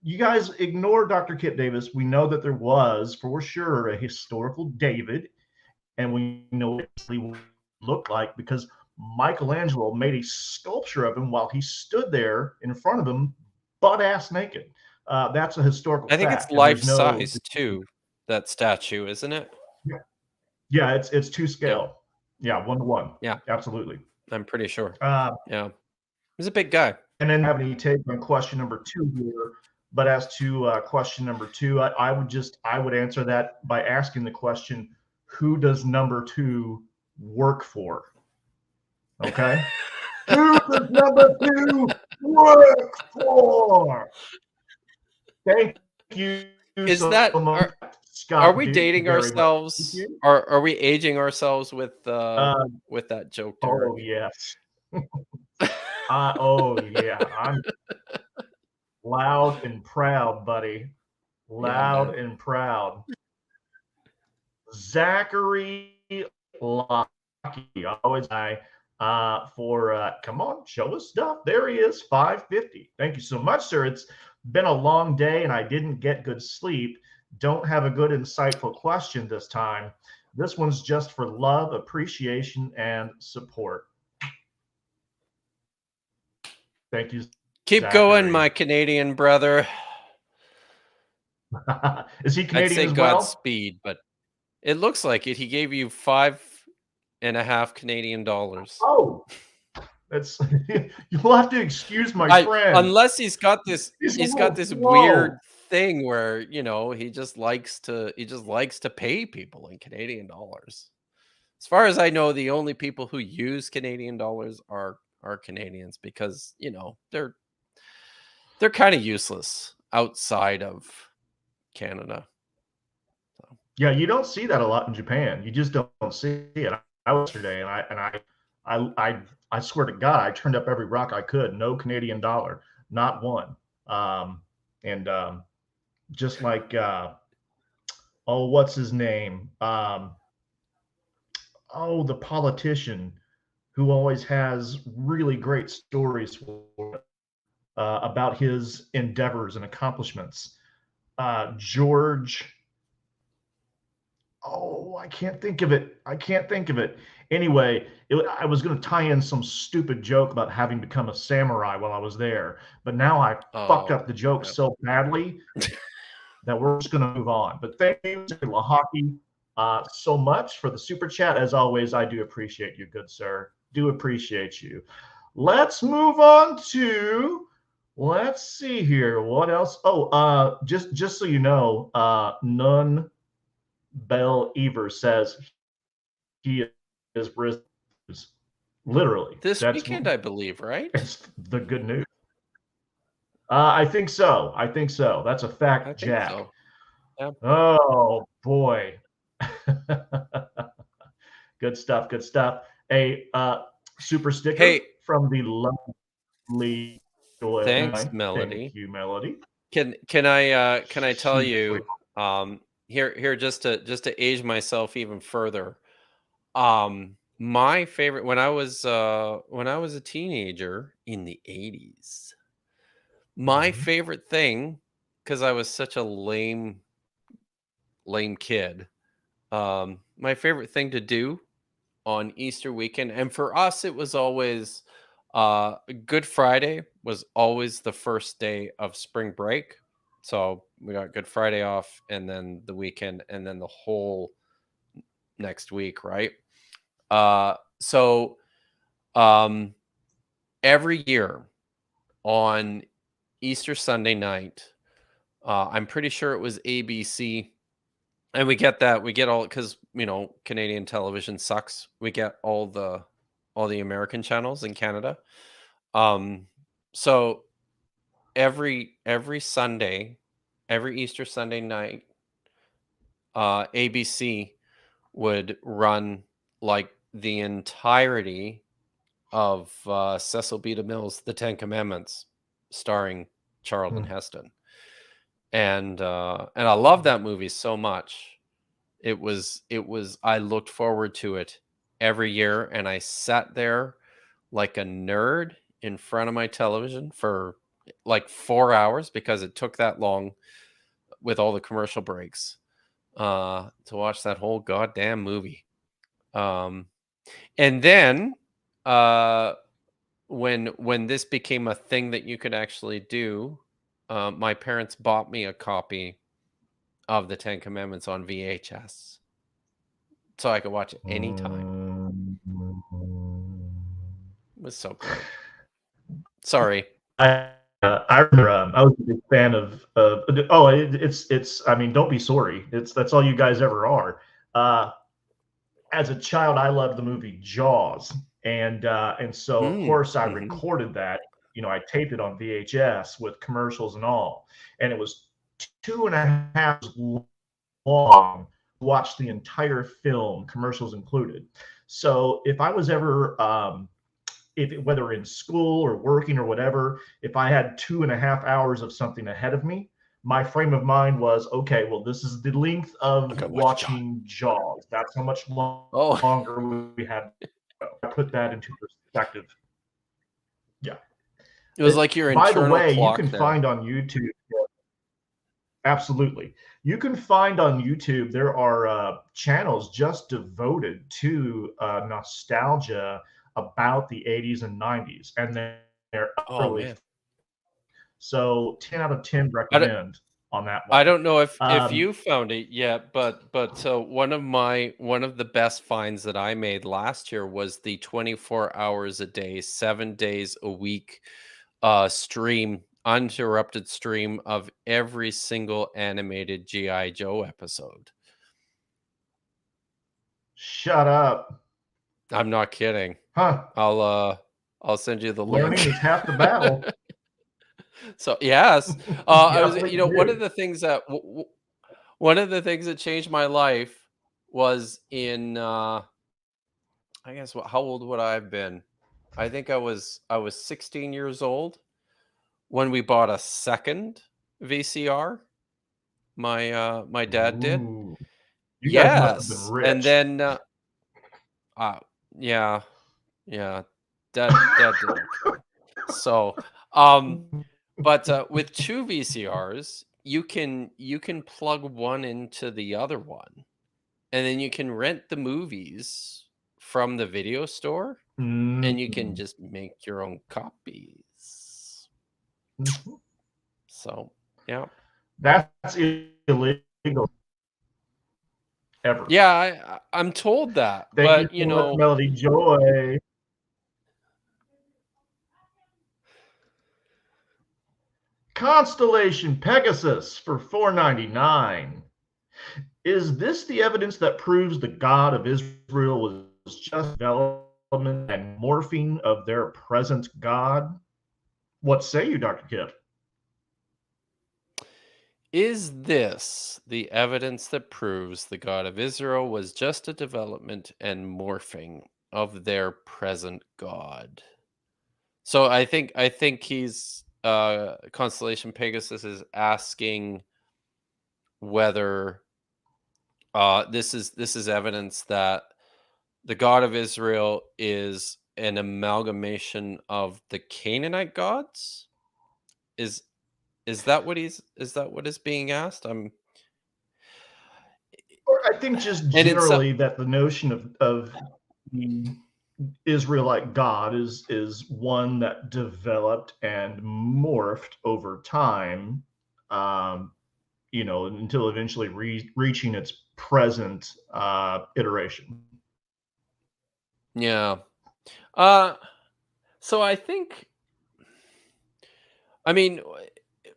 you guys ignore Dr. Kipp Davis. We know that there was, for sure, a historical David, and we know what he looked like because Michelangelo made a sculpture of him while he stood there in front of him, butt-ass naked. That's a historical fact. I think it's life-size, too, that statue, isn't it? Yeah, it's to scale. Yeah, 1-to-1. Yeah. Absolutely. I'm pretty sure. Yeah. He's a big guy. And then have any take on question number 2 here. But as to question number 2, I would answer that by asking the question, who does number 2 work for? Okay. Who does number 2 work for? Thank you. Is so that much, Scott, are we dating ourselves? Are we aging ourselves with that joke, Derek? Oh yes. Oh yeah. I'm loud and proud, buddy. Loud and proud. Zachary Lockey, always for come on, show us stuff. There he is, 550. Thank you so much, sir. It's been a long day and I didn't get good sleep. Don't have a good insightful question this time. This one's just for love, appreciation, and support. Thank you, Keep going, Zachary. my Canadian brother. Is he I'd Canadian say as well? Godspeed, but it looks like it. He gave you 5.5 Canadian dollars. Oh, that's you'll have to excuse my friend. Unless he's got this He's a little weird slow. thing where, he just likes to pay people in Canadian dollars. As far as I know, the only people who use Canadian dollars are Canadians, because, they're kind of useless outside of Canada. So. Yeah, you don't see that a lot in Japan. You just don't see it. I was yesterday, and I swear to God, I turned up every rock I could. No Canadian dollar, not one. And just like oh, what's his name? Oh, the politician who always has really great stories for, about his endeavors and accomplishments. George. Oh, I can't think of it. I can't think of it. Anyway, I was going to tie in some stupid joke about having become a samurai while I was there, but now I fucked Oh, up the joke yeah. so badly that we're just going to move on. But thank you, Lahaki, so much for the super chat. As always, I do appreciate you, good sir. Do appreciate you. Let's move on to. Let's see here. What else? Oh, just so you know, none Bell Evers says he is risen. Literally, This that's weekend, I believe, right? it's the good news. I think so. I think so. That's a I fact, think Jack. so. Yeah. Oh boy. Good stuff. Good stuff. A super sticker Hey, from the lovely thanks, Joanne. Thank Melody. you, Melody. Can I tell She's you, here, just to age myself even further. My favorite, when I was a teenager in the 80s, my Mhm. favorite thing, because I was such a lame kid, my favorite thing to do on Easter weekend, and for us it was always, Good Friday was always the first day of spring break. So we got Good Friday off, and then the weekend, and then the whole next week, right? So um every year on Easter Sunday night, I'm pretty sure it was ABC. And we get all, because Canadian television sucks. We get all the American channels in Canada. Um, so every Sunday, every Easter Sunday night, ABC would run like the entirety of Cecil B. DeMille's The Ten Commandments, starring Charlton Hmm. Heston, and I love that movie so much. It was I looked forward to it every year, and I sat there like a nerd in front of my television for like 4 hours, because it took that long with all the commercial breaks, to watch that whole goddamn movie. Um, and then, uh, when this became a thing that you could actually do, my parents bought me a copy of the Ten Commandments on VHS, so I could watch it anytime. It was so great. Sorry. I remember I was a big fan of oh it's I mean don't be sorry, it's that's all you guys ever are. As a child I loved the movie Jaws, and so of course I Mhm. recorded that, I taped it on VHS with commercials and all, and it was 2.5 long to watch the entire film, commercials included. So if I was ever if whether in school or working or whatever, if I had 2.5 hours of something ahead of me, my frame of mind was okay. Well, this is the length I of gotta watch Jaws. watching Jaws. That's how much Oh, longer we had to go. I put that into perspective. Yeah. it was like your By the internal way, you can clock there. find on YouTube. Absolutely. You can find on YouTube, there are channels just devoted to nostalgia about the 80s and 90s, and they're Oh utterly, man. so 10 out of 10 I don't, recommend on that I one. don't know if Um, you found it yet, but one of the best finds that I made last year was the 24 hours a day, 7 days a week stream, uninterrupted stream of every single animated GI Joe episode. Shut up. I'm not kidding. Huh. I'll uh I'll send you the Learning link. is half the battle. So yes, I Yeah, was, please one of do. the things that one of the things that changed my life was in I guess how old would I have been? I think I was 16 years old when we bought a second VCR. My dad did. Ooh, you guys must have been Yes, and rich. then uh yeah, yeah, dad did okay. So, but with two VCRs, you can plug one into the other one, and then you can rent the movies from the video store, and you can Mm. just make your own copies. Mhm. So, yeah. That's illegal ever. Yeah, I'm told that, Thank you but, so much, Melody Joy. Constellation Pegasus for 4.99. Is this the evidence that proves the God of Israel was just development and morphing of their present God? What say you, Dr. Kipp? is this the evidence that proves the God of Israel was just a development and morphing of their present God? So I think he's Constellation Pegasus is asking whether this is evidence that the God of Israel is an amalgamation of the Canaanite gods? Is is that what is being asked? Or I think just And it's generally that the notion of the Israelite God is one that developed and morphed over time, um, until eventually reaching its present iteration. yeah. Uh so I mean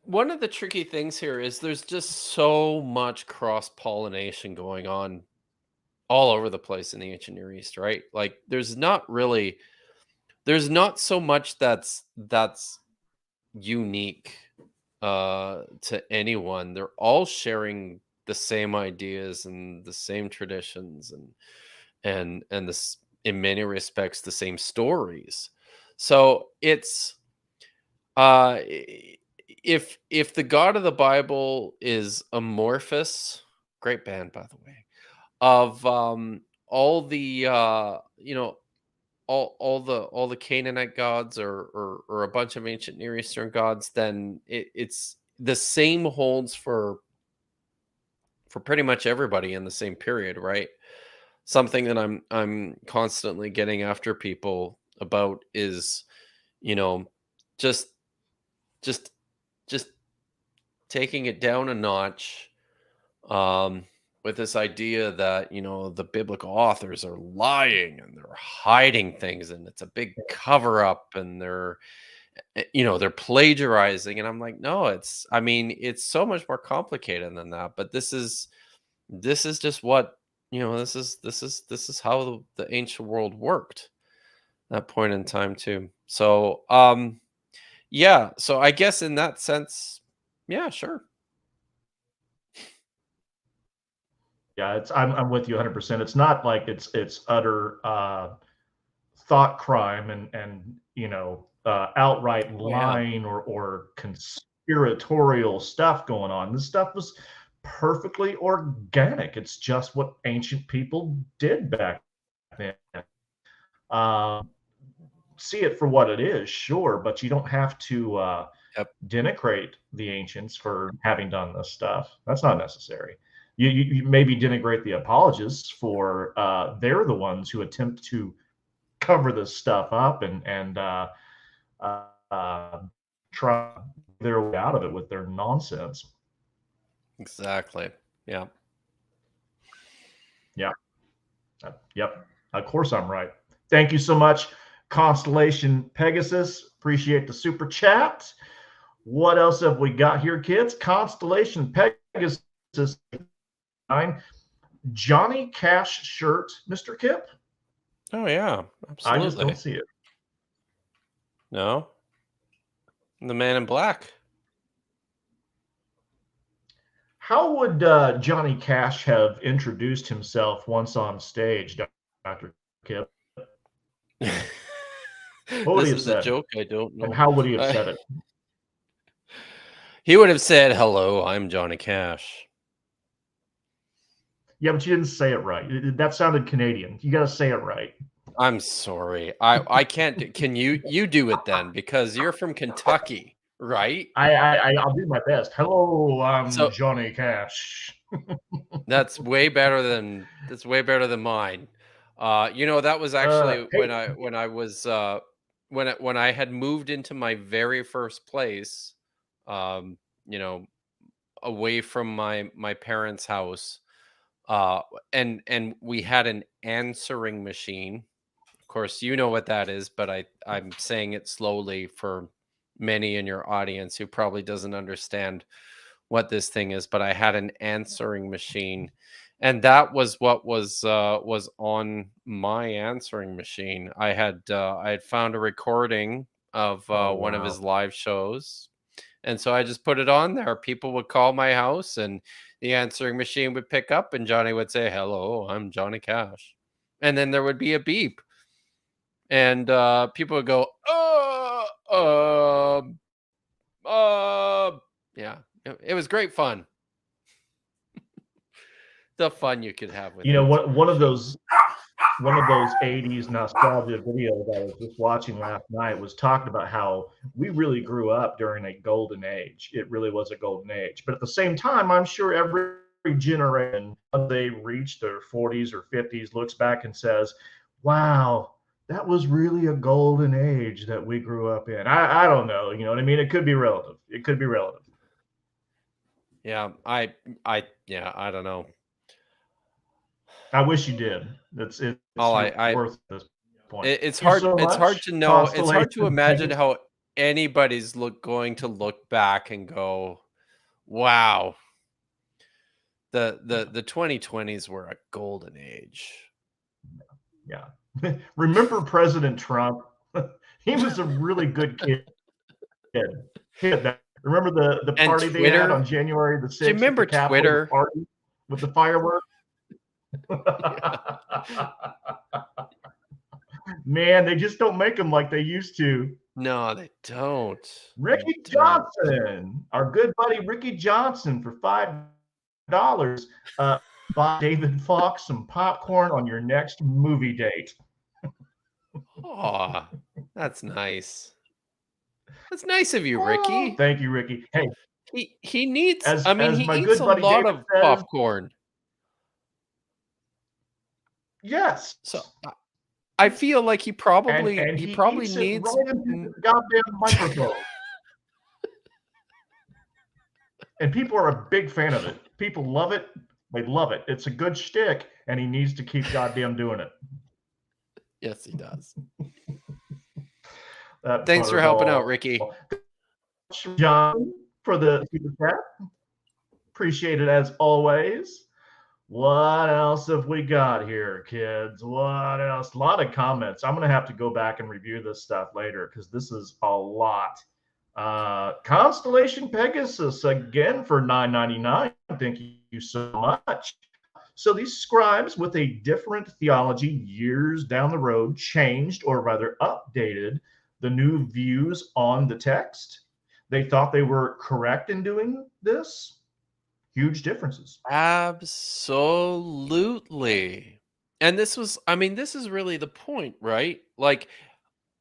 one of the tricky things here is there's just so much cross pollination going on all over the place in the ancient Near East, right? Like there's not so much that's unique to anyone. They're all sharing the same ideas and the same traditions and this in many respects the same stories. So it's if the God of the Bible is amorphous, great band by the way, of all the all the Canaanite gods or a bunch of ancient Near Eastern gods, then it's the same holds for pretty much everybody in the same period, right? Something that I'm constantly getting after people about is, you know, just just just taking it down a notch, um, with this idea that the biblical authors are lying and they're hiding things and it's a big cover up and they're plagiarizing, and I'm like, no, I mean, it's so much more complicated than that. But this is just what this is how the ancient world worked at that point in time too. So yeah, so I guess in that sense, yeah, sure. Yeah, I'm with you 100%. It's not like it's utter thought crime and outright Oh yeah. lying or conspiratorial stuff going on. This stuff was perfectly organic. It's just what ancient people did back then. Um, See it for what it is, sure, but you don't have to. Yep. denigrate the ancients for having done this stuff. That's not necessary. You maybe denigrate the apologists for they're the ones who attempt to cover this stuff up and try their way out of it with their nonsense. Exactly. Yeah. Yeah. Yep. Of course I'm right. Thank you so much, Constellation Pegasus. Appreciate the super chat. What else have we got here, kids? Constellation Pegasus 9. Johnny Cash shirt, Mr. Kipp? Oh yeah, I just absolutely. don't see it. No. The Man in Black. How would Johnny Cash have introduced himself once on stage, Dr. Kipp? What would This he have is a said? joke. I don't And know. how would he have said it? He would have said, "Hello, I'm Johnny Cash." Yeah, but you didn't say it right. That sounded Canadian. You got to say it right. I'm sorry. I can't. Can you do it then? Because you're from Kentucky, right? I'll do my best. Hello, I'm So Johnny Cash. that's way better than mine. That was actually Hey, when I was when I had moved into my very first place, um, you know, away from my parents' house, uh, and we had an answering machine. Of course, you know what that is, but I'm saying it slowly for many in your audience who probably doesn't understand what this thing is. But I had an answering machine, and that was what was on my answering machine. I had found a recording of oh one of wow. his live shows, and so I just put it on there. People would call my house, and the answering machine would pick up, and Johnny would say, "Hello, I'm Johnny Cash," and then there would be a beep, and people would go, yeah, it was great fun. The fun you could have with You know, answering one of machines. those 80s nostalgia videos I was just watching last night was talking about how we really grew up during a golden age. It really was a golden age. But at the same time, I'm sure every generation, when they reach their 40s or 50s, looks back and says, wow, that was really a golden age that we grew up in. I don't know. You know what I mean? It could be relative. It could be relative. Yeah, yeah, I don't know. I wish you did. It's All your I worth at this point. it's Thank you hard so it's hard much, to know. It's hard to Constellation imagine Pegasus. how anybody's going to look back and go, "Wow, the 2020s were a golden age." Yeah. Remember President Trump? He was a really good kid. Remember the And party they had on Twitter? January the Do you 6th at the remember Capitol, the Twitter? party with the fireworks? Yeah. Man, they just don't make them like they used to. No, they don't. They Ricky don't. Johnson, our good buddy Ricky Johnson, for $5, buy David Fox some popcorn on your next movie date. Aw, that's nice. That's nice of you, Oh, Ricky. thank you, Ricky. Hey, He needs, as I mean, as he my eats good a buddy lot David of says, popcorn. yes. So I feel like And he he probably eats it needs right into the goddamn microphone. And people are a big fan of it. People love it. They love it. It's a good shtick, and he needs to keep goddamn doing it. Yes, he does. That Thanks for helping out, butterball. Ricky. John, for the super chat. Appreciate it as always. What else have we got here, kids? What else? A lot of comments. I'm going to have to go back and review this stuff later because this is a lot. Constellation Pegasus again for $9.99. Thank you so much. So these scribes with a different theology years down the road changed, or rather updated, the new views on the text. They thought they were correct in doing this. Huge differences. Absolutely. And this was, I mean, this is really the point, right? Like,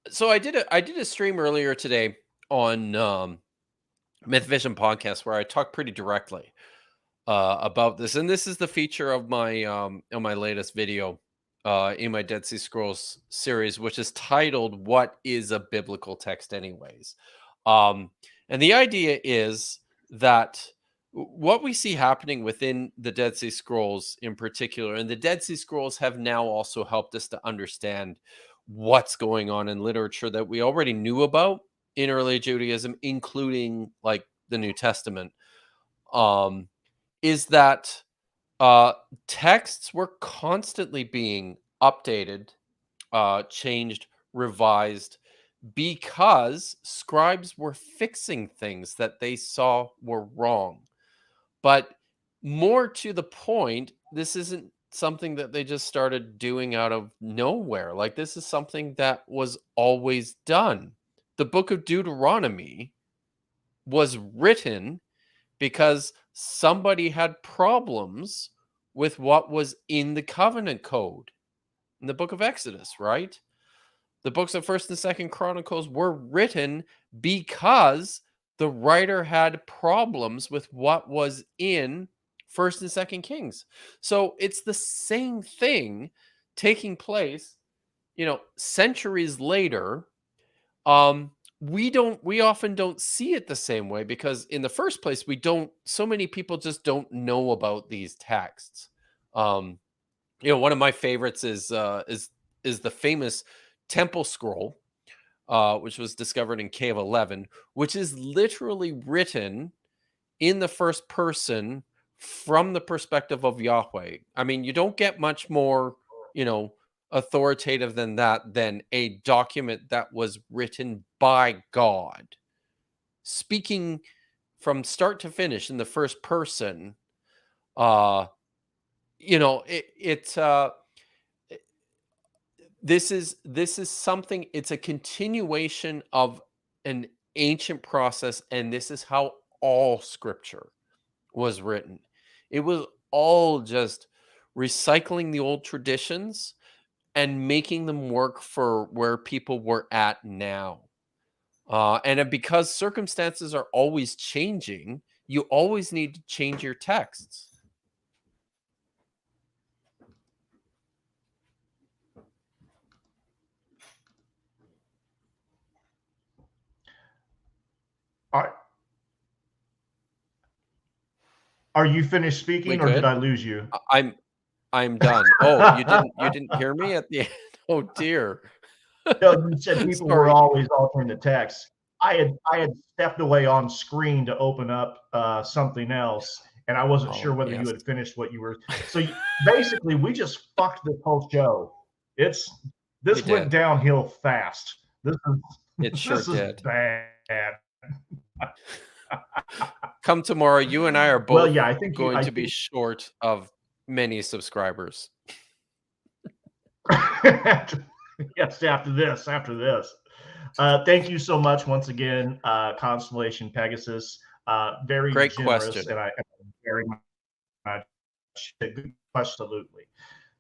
so I did a stream earlier today on Myth Vision podcast where I talk pretty directly about this, and this is the feature of my latest video in my Dead Sea Scrolls series, which is titled "What is a Biblical Text, Anyways?" Um, and the idea is that what we see happening within the Dead Sea Scrolls, in particular, and the Dead Sea Scrolls have now also helped us to understand what's going on in literature that we already knew about in early Judaism, including like the New Testament. Um, is that texts were constantly being updated, changed, revised, because scribes were fixing things that they saw were wrong. But more to the point, this isn't something that they just started doing out of nowhere. Like, this is something that was always done. The book of Deuteronomy was written because somebody had problems with what was in the covenant code in the book of Exodus, right? The books of 1st and 2nd Chronicles were written because the writer had problems with what was in 1st and 2nd Kings. So it's the same thing taking place, centuries later. We often don't see it the same way because in the first place so many people just don't know about these texts. One of my favorites is the famous temple scroll, which was discovered in Cave 11, which is literally written in the first person from the perspective of Yahweh. I mean, you don't get much more, authoritative than that, than a document that was written by God, speaking from start to finish in the first person. Uh, you know, it, it this is something. It's a continuation of an ancient process, and this is how all scripture was written. It was all just recycling the old traditions and making them work for where people were at now. Because circumstances are always changing, you always need to change your texts. Are are you finished We speaking, or did good? I lose you? I'm done. Oh, you didn't hear me at the end? Oh dear. No, you said people were Sorry. always altering the text. I had stepped away on screen to open up something else, and I wasn't sure Oh, whether you yes. had finished what you were. So basically, we just fucked this whole show. It's We this went did. downhill fast. This is It sure this is did. bad. Come tomorrow, you and I are Well, both yeah, I think you. going I to be think short of many subscribers. yes. After this. Thank you so much once again, Constellation Pegasus. Very Great generous, question. and I very much absolutely.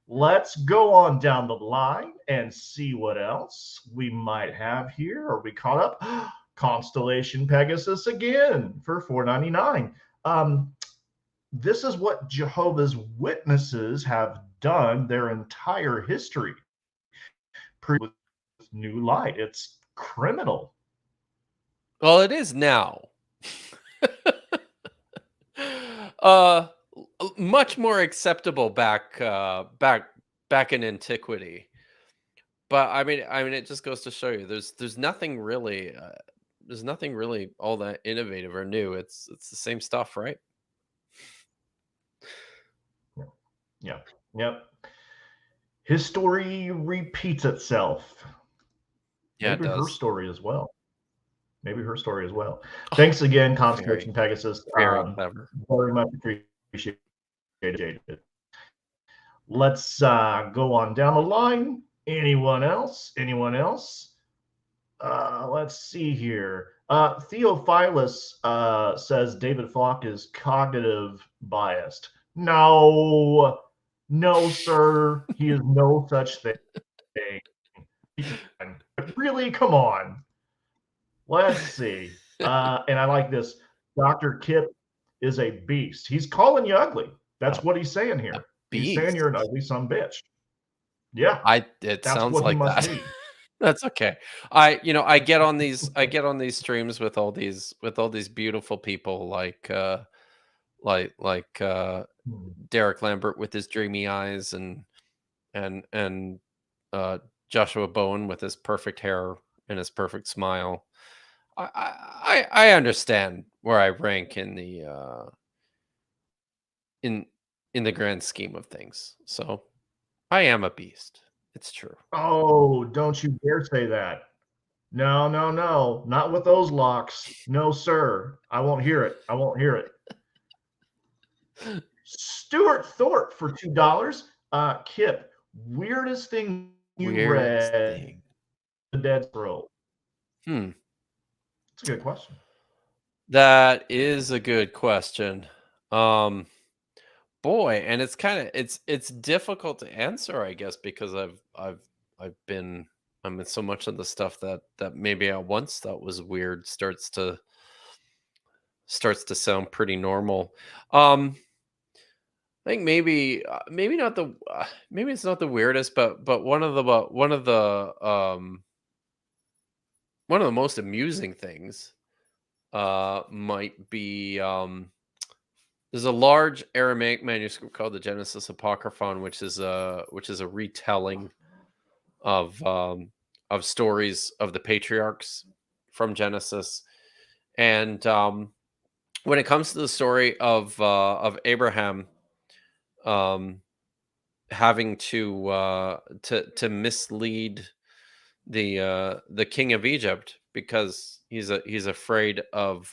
Let's go on down the line and see what else we might have here. Are we caught up? Constellation Pegasus again for $4.99. This is what Jehovah's Witnesses have done their entire history with new light. It's criminal. Well, it is now. uh Much more acceptable back in antiquity. But I mean it just goes to show you there's nothing really all that innovative or new. It's the same stuff, right? Yeah. Yep. History repeats itself. Yeah, it Maybe her does. story as well. Maybe her story as well. Thanks again, Very, Constellation Pegasus. very clever. Very much appreciated it. Let's go on down the line. Anyone else? Anyone else? Let's see here. Theophilus says David Falk is cognitive biased. No, no, sir. He is no such thing. Really? Come on. Let's see. And I like this. Dr. Kipp is a beast. He's calling you ugly. That's A, what he's saying a here. He's saying you're an beast. ugly son of a bitch. Yeah, It that's sounds what he like must that. be. That's okay. I get on these streams with all these beautiful people like Hmm. Derek Lambert with his dreamy eyes and uh Joshua Bowen with his perfect hair and his perfect smile. I understand where I rank in in the grand scheme of things. So I am a beast. It's true. Oh, don't you dare say that. No, no, no. Not with those locks. No, sir. I won't hear it. I won't hear it. Stuart Thorpe for $2. Kip, weirdest thing you Weirdest read thing. the Dead Scroll? Hmm. It's a good question. That is a good question. Um Boy, and it's kind of it's difficult to answer, I guess, because I've been I'm in so much of the stuff that maybe I once thought was weird starts to sound pretty normal. I think maybe not the maybe it's not the weirdest, but one of the most amusing things might be there's a large Aramaic manuscript called the Genesis Apocryphon, which is a retelling of stories of the patriarchs from Genesis. And when it comes to the story of Abraham um, having to mislead the king of Egypt because he's afraid of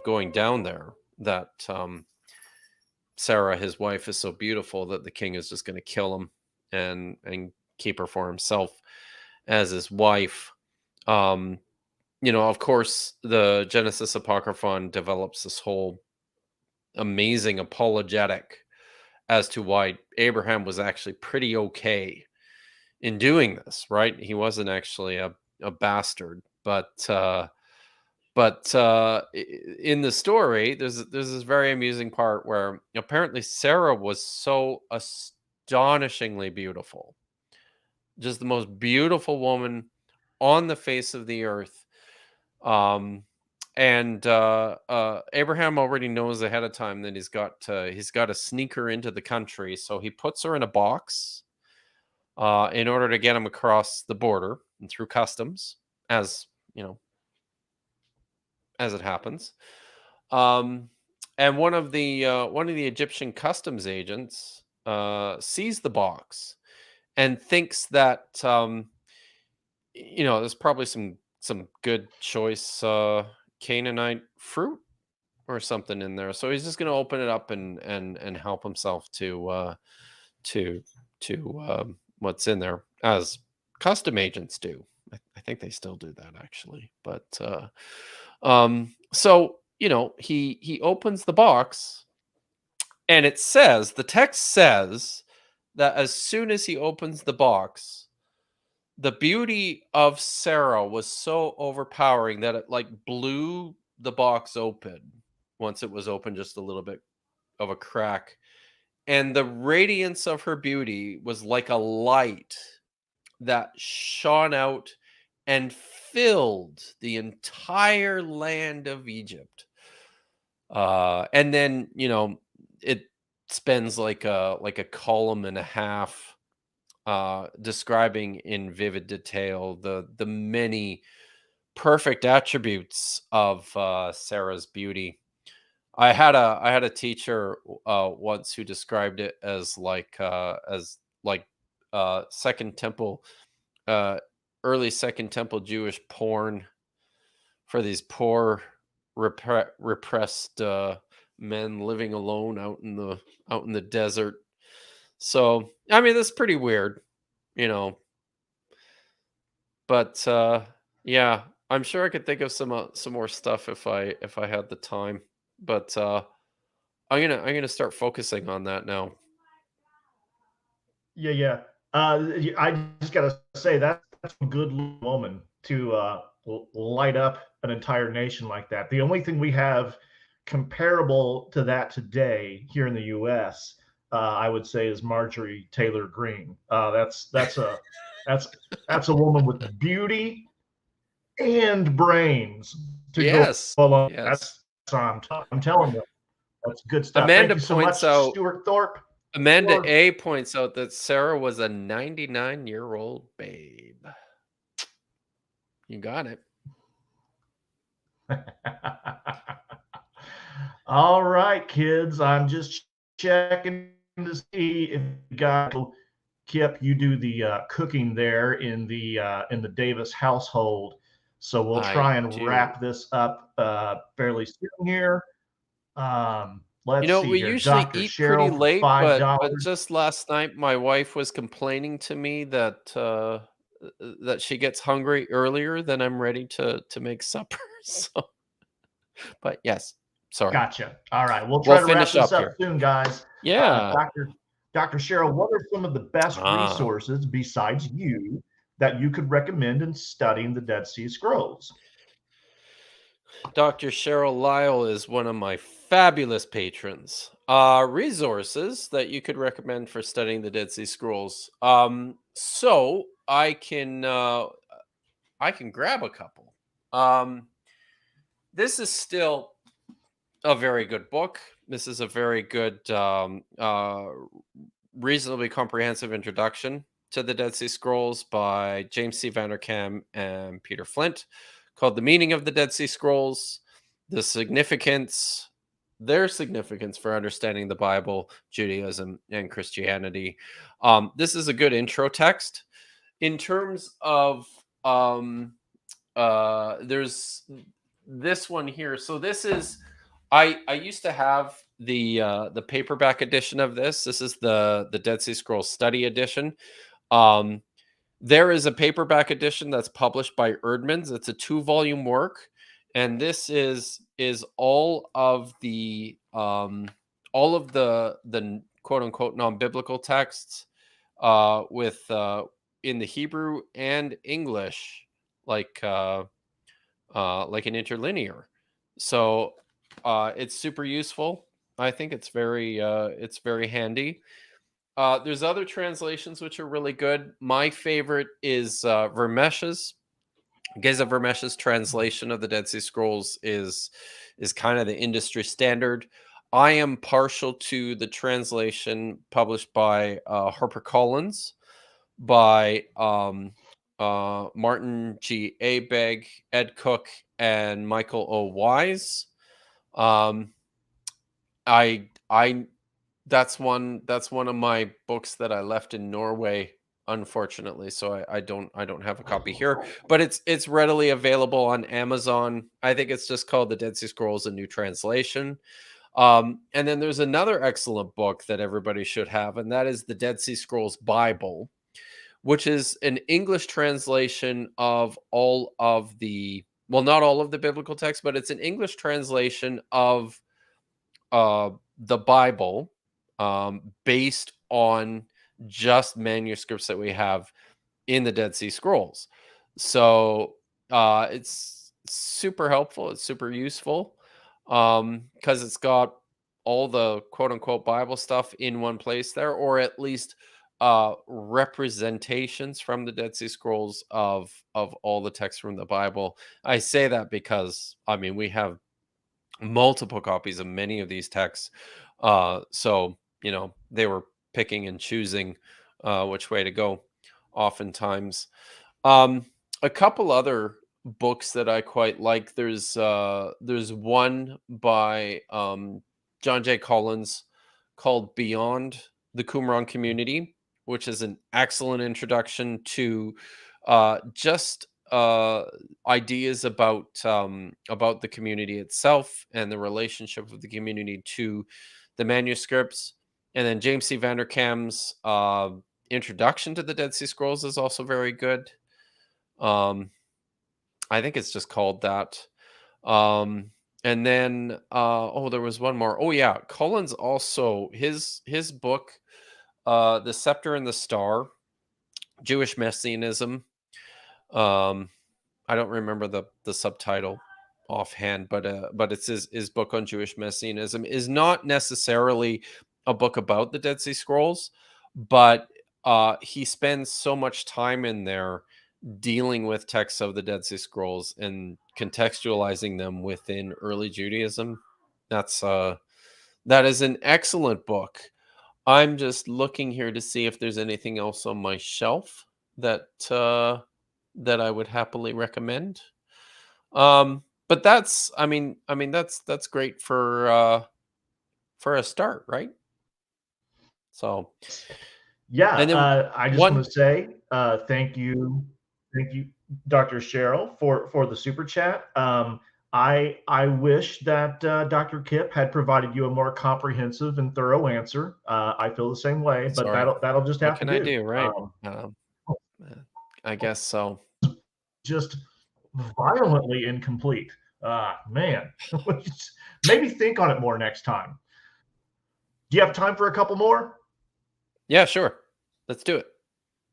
going down there, that Sarah, his wife, is so beautiful that the king is just going to kill him and keep her for himself as his wife. Um, of course, the Genesis Apocryphon develops this whole amazing apologetic as to why Abraham was actually pretty okay in doing this. Right? He wasn't actually a bastard, in the story, there's this very amusing part where apparently Sarah was so astonishingly beautiful, just the most beautiful woman on the face of the earth. Um, and Abraham already knows ahead of time that he's got to sneak her into the country, so he puts her in a box in order to get him across the border and through customs, as you know, as it happens. Um, and one of the Egyptian customs agents sees the box and thinks that there's probably some good choice Canaanite fruit or something in there. So he's just going to open it up and help himself to what's in there, as custom agents do. I think they still do that, actually. But so he opens the box, and the text says that as soon as he opens the box, the beauty of Sarah was so overpowering that it like blew the box open once it was open just a little bit of a crack. And the radiance of her beauty was like a light that shone out and filled the entire land of Egypt. And then, it spends like a column and a half describing in vivid detail the many perfect attributes of Sarah's beauty. I had a teacher once who described it as like Second Temple, uh, early Second Temple Jewish porn for these poor repressed men living alone out in the desert. So I mean that's pretty weird, you know. But yeah, I'm sure I could think of some more stuff if I had the time. But I'm gonna start focusing on that now. Yeah, yeah. I just gotta say that's a good woman to light up an entire nation like that. The only thing we have comparable to that today here in the U.S., I would say is Marjorie Taylor Greene. That's a woman with beauty and brains to go Yes. along. Yes. That's I'm telling you, that's good stuff. Thank Amanda you so points much, out Stuart Thorpe. Amanda For A points out that Sarah was a 99-year-old babe. You got it. All right, kids. I'm just checking to see if you got Kipp. You do the cooking there in the Davis household, so we'll I try and do. wrap this up fairly soon here. You Let's know, see we here. usually Dr. eat pretty Cheryl for late, five but dollars. just last night my wife was complaining to me that she gets hungry earlier than I'm ready to make supper. So, but yes, sorry. Gotcha. All right, we'll We'll try to wrap finish this up up here. soon, guys. Yeah. Dr. Cheryl, what are some of the best Ah. resources besides you that you could recommend in studying the Dead Sea Scrolls? Dr. Cheryl Lyle is one of my fabulous patrons. Resources that you could recommend for studying the Dead Sea Scrolls. So I can grab a couple. This is still a very good book. This is a very good, reasonably comprehensive introduction to the Dead Sea Scrolls by James C. Vanderkam and Peter Flint, called "The Meaning of the Dead Sea Scrolls: The Significance." Their significance for understanding the Bible, Judaism, and Christianity. This is a good intro text. In terms of there's this one here. So this is I used to have the paperback edition of this. This is the Dead Sea Scrolls Study Edition. Um, there is a paperback edition that's published by Erdman's. It's a 2-volume work, and this is all of the quote unquote non-biblical texts with in the Hebrew and English, like an interlinear. So it's super useful. I think it's very handy. There's other translations which are really good. My favorite is Vermesh's. Geza Vermesh's translation of the Dead Sea Scrolls is kind of the industry standard. I am partial to the translation published by HarperCollins by Martin G. Abegg, Ed Cook, and Michael O. Wise. Um, I that's one of my books that I left in Norway, unfortunately. So I don't have a copy here, but it's readily available on Amazon. I think it's just called The Dead Sea Scrolls: A New Translation. And then there's another excellent book that everybody should have, and that is the Dead Sea Scrolls Bible, which is an English translation of all of not all of the biblical text, but it's an English translation of the Bible, based on just manuscripts that we have in the Dead Sea Scrolls. So it's super helpful. It's super useful because it's got all the quote unquote Bible stuff in one place there, or at least representations from the Dead Sea Scrolls of all the texts from the Bible. I say that because I mean we have multiple copies of many of these texts, so you know they were picking and choosing which way to go. Oftentimes, a couple other books that I quite like. There's one by John J. Collins called "Beyond the Qumran Community," which is an excellent introduction to just ideas about the community itself and the relationship of the community to the manuscripts. And then James C. Vanderkam's introduction to the Dead Sea Scrolls is also very good. I think it's just called that. And then there was one more. Oh yeah, Collins also his book, The Scepter and the Star, Jewish Messianism. I don't remember the subtitle offhand, but it's his book on Jewish Messianism is not necessarily a book about the Dead Sea Scrolls, but he spends so much time in there dealing with texts of the Dead Sea Scrolls and contextualizing them within early Judaism. That is an excellent book. I'm just looking here to see if there's anything else on my shelf that that I would happily recommend. But that's great for a start, right? So, Yeah, and then I just one want to say thank you, Dr. Cheryl, for the super chat. I wish that Dr. Kipp had provided you a more comprehensive and thorough answer. I feel the same way, but sorry, that'll just what have to can I do. do, right? Uh, I guess so. Just violently incomplete. Man, maybe think on it more next time. Do you have time for a couple more? Yeah, sure. Let's do it.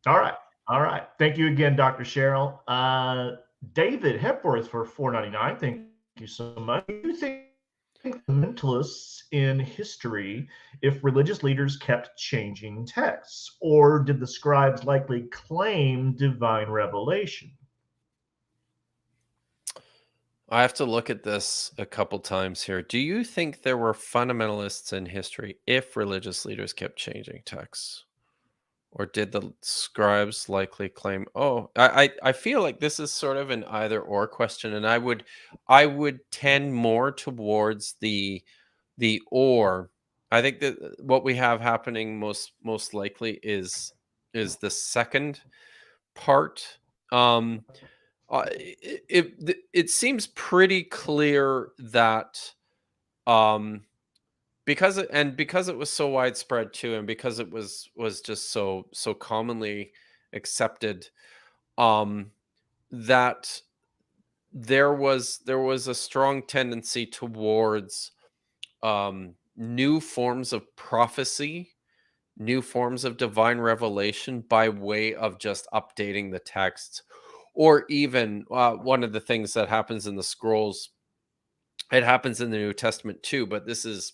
All right. All right. Thank you again, Dr. Cheryl. David Hepworth for 4.99. Thank you so much. Do you think fundamentalists in history if religious leaders kept changing texts, or did the scribes likely claim divine revelation? I have to look at this a couple times here. Do you think there were fundamentalists in history if religious leaders kept changing texts? Or did the scribes likely claim, oh, I feel like this is sort of an either or question, and I would tend more towards the or. I think that what we have happening most likely is the second part. It seems pretty clear that um because it was so widespread too, and because it was just so commonly accepted, um that there was a strong tendency towards new forms of prophecy, new forms of divine revelation by way of just updating the texts, or even one of the things that happens in the scrolls, it happens in the New Testament too, but this is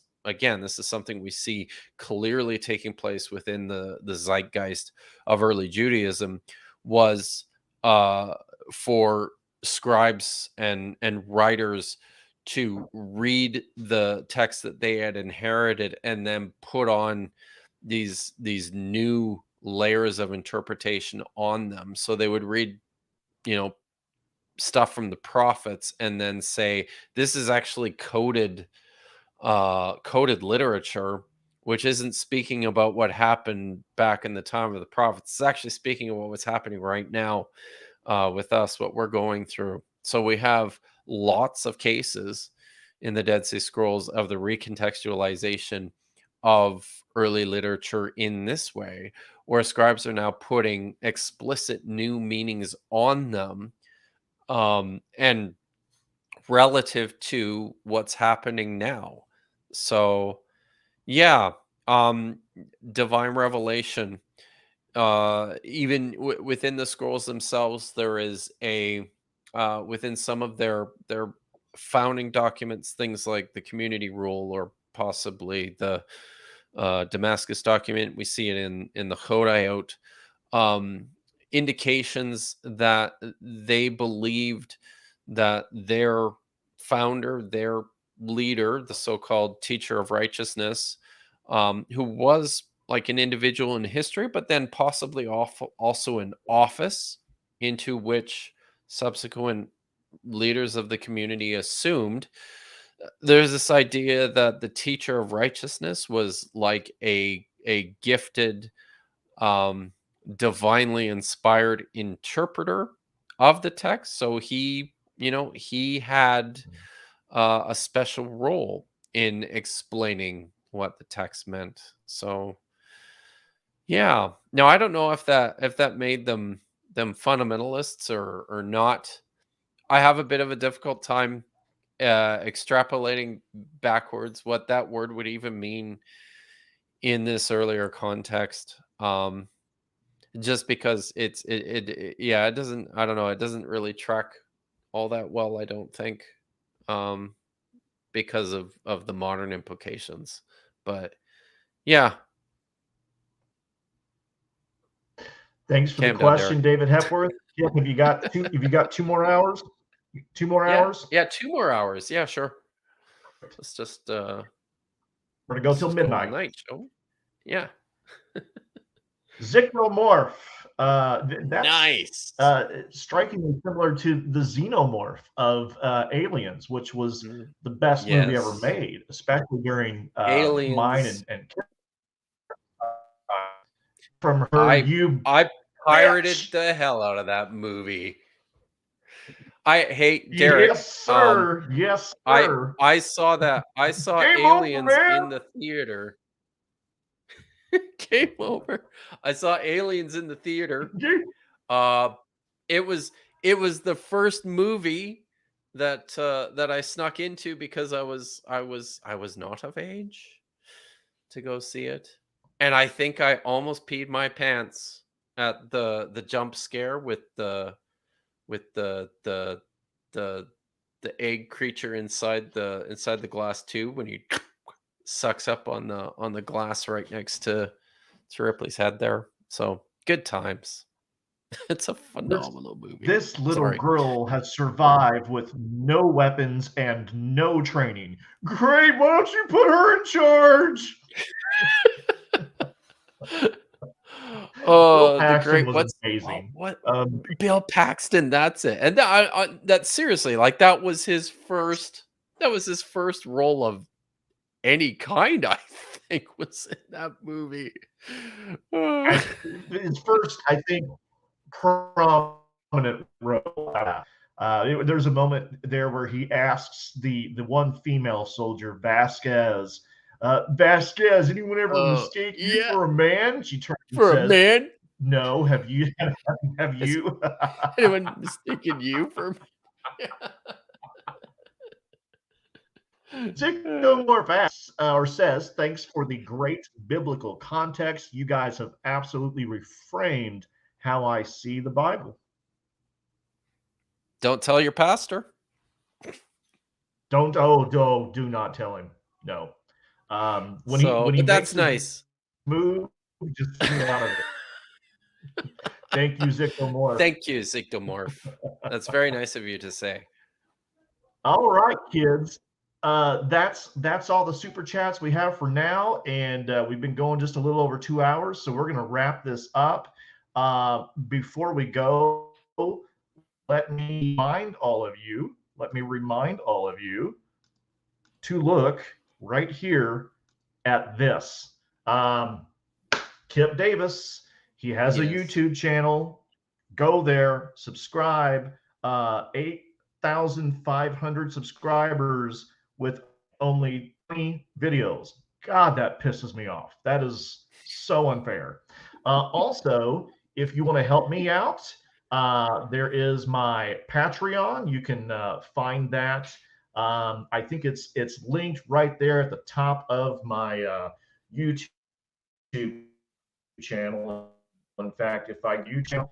something we see clearly taking place within the zeitgeist of early Judaism, was uh for scribes and writers to read the text that they had inherited and then put on these new layers of interpretation on them. So they would read, you know, stuff from the prophets and then say this is actually coded literature, which isn't speaking about what happened back in the time of the prophets. It's actually speaking of what's happening right now with us, what we're going through. So we have lots of cases in the Dead Sea Scrolls of the recontextualization of early literature in this way, where scribes are now putting explicit new meanings on them, and relative to what's happening now. So, yeah, um, divine revelation. Even within the scrolls themselves, there is a within some of their founding documents, things like the community rule, or possibly the Damascus document. We see it in the Chodayot, um, indications that they believed that their founder, their leader, the so-called teacher of righteousness, who was like an individual in history, but then possibly also an office into which subsequent leaders of the community assumed. There's this idea that the teacher of righteousness was like a gifted, um, divinely inspired interpreter of the text. So he had a special role in explaining what the text meant. So yeah, now I don't know if that made them fundamentalists or not. I have a bit of a difficult time extrapolating backwards what that word would even mean in this earlier context. Just because yeah, it doesn't, I don't know, it doesn't really track all that well, I don't think. because of the modern implications. But yeah, Thanks for the calm down, question, Derek. David Hepworth. Kip, have you got two? Have you got 2 more hours? 2 more hours? Yeah, 2 more hours. Yeah, sure. Let's just We're gonna go till go all midnight. night, shall we? Yeah. Zygnomorph. That's Nice. strikingly similar to the Xenomorph of Aliens, which was Mhm. the best movie ever Yes. made, especially during mine Aliens. and from her, I you I pirated bitch. the hell out of that movie. I hate Derek. Yes, sir. Yes, I sir. I saw Game over, Aliens man. in the theater. Game over. I saw Aliens in the theater. Uh, it was the first movie that I snuck into because I was not of age to go see it, and I think I almost peed my pants at the jump scare with with the the the the egg creature inside the glass tube when he sucks up on the glass right next to Ripley's head there. So good times. It's a This phenomenal movie. this little Sorry. girl has survived with no weapons and no training. Great, why don't you put her in charge? Bill Oh, the Paxton great was what's amazing. what Bill Paxton, that's it. And that seriously, like that was his first role of any kind, I think, was in that movie. His first, I think, prominent role. There's a moment there where he asks the one female soldier, Vasquez, Vasquez, anyone ever Oh, mistake you yeah, for a man? She turns and for a says, man? no, have you? Have Has you? anyone mistaken you for me? Zygnomorph asks or says, thanks for the great biblical context. You guys have absolutely reframed how I see the Bible. Don't tell your pastor. Do not tell him. No. When So, he but makes that's his nice. move, just stay out of it. Thank you, Zygnomorph. Thank you, Zygdomorph. That's very nice of you to say. All right, kids. That's all the super chats we have for now, and we've been going just a little over 2 hours, so we're going to wrap this up. Before we go, let me remind all of you. Let me remind all of you to look right here at this. Kipp Davis, he has a Yes. YouTube channel. Go there, subscribe. 8,500 subscribers with only 20 videos. God, that pisses me off. That is so unfair. Also, if you want to help me out, there is my Patreon. You can find that. I think it's linked right there at the top of my YouTube channel. In fact, if I YouTube,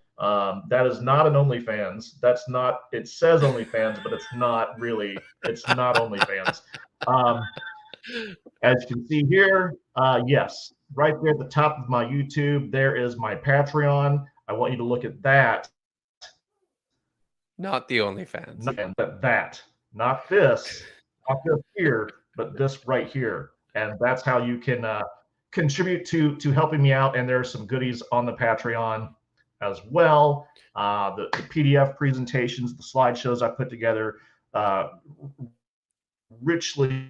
that is not an OnlyFans. That's not. It says OnlyFans, but it's not really. It's not OnlyFans. Um, as you can see here, yes, right there at the top of my YouTube, there is my Patreon. I want you to look at that. Not the OnlyFans. Not this, not this here, but this right here. And that's how you can contribute to helping me out. And there are some goodies on the Patreon as well. The PDF presentations, the slideshows I put together, richly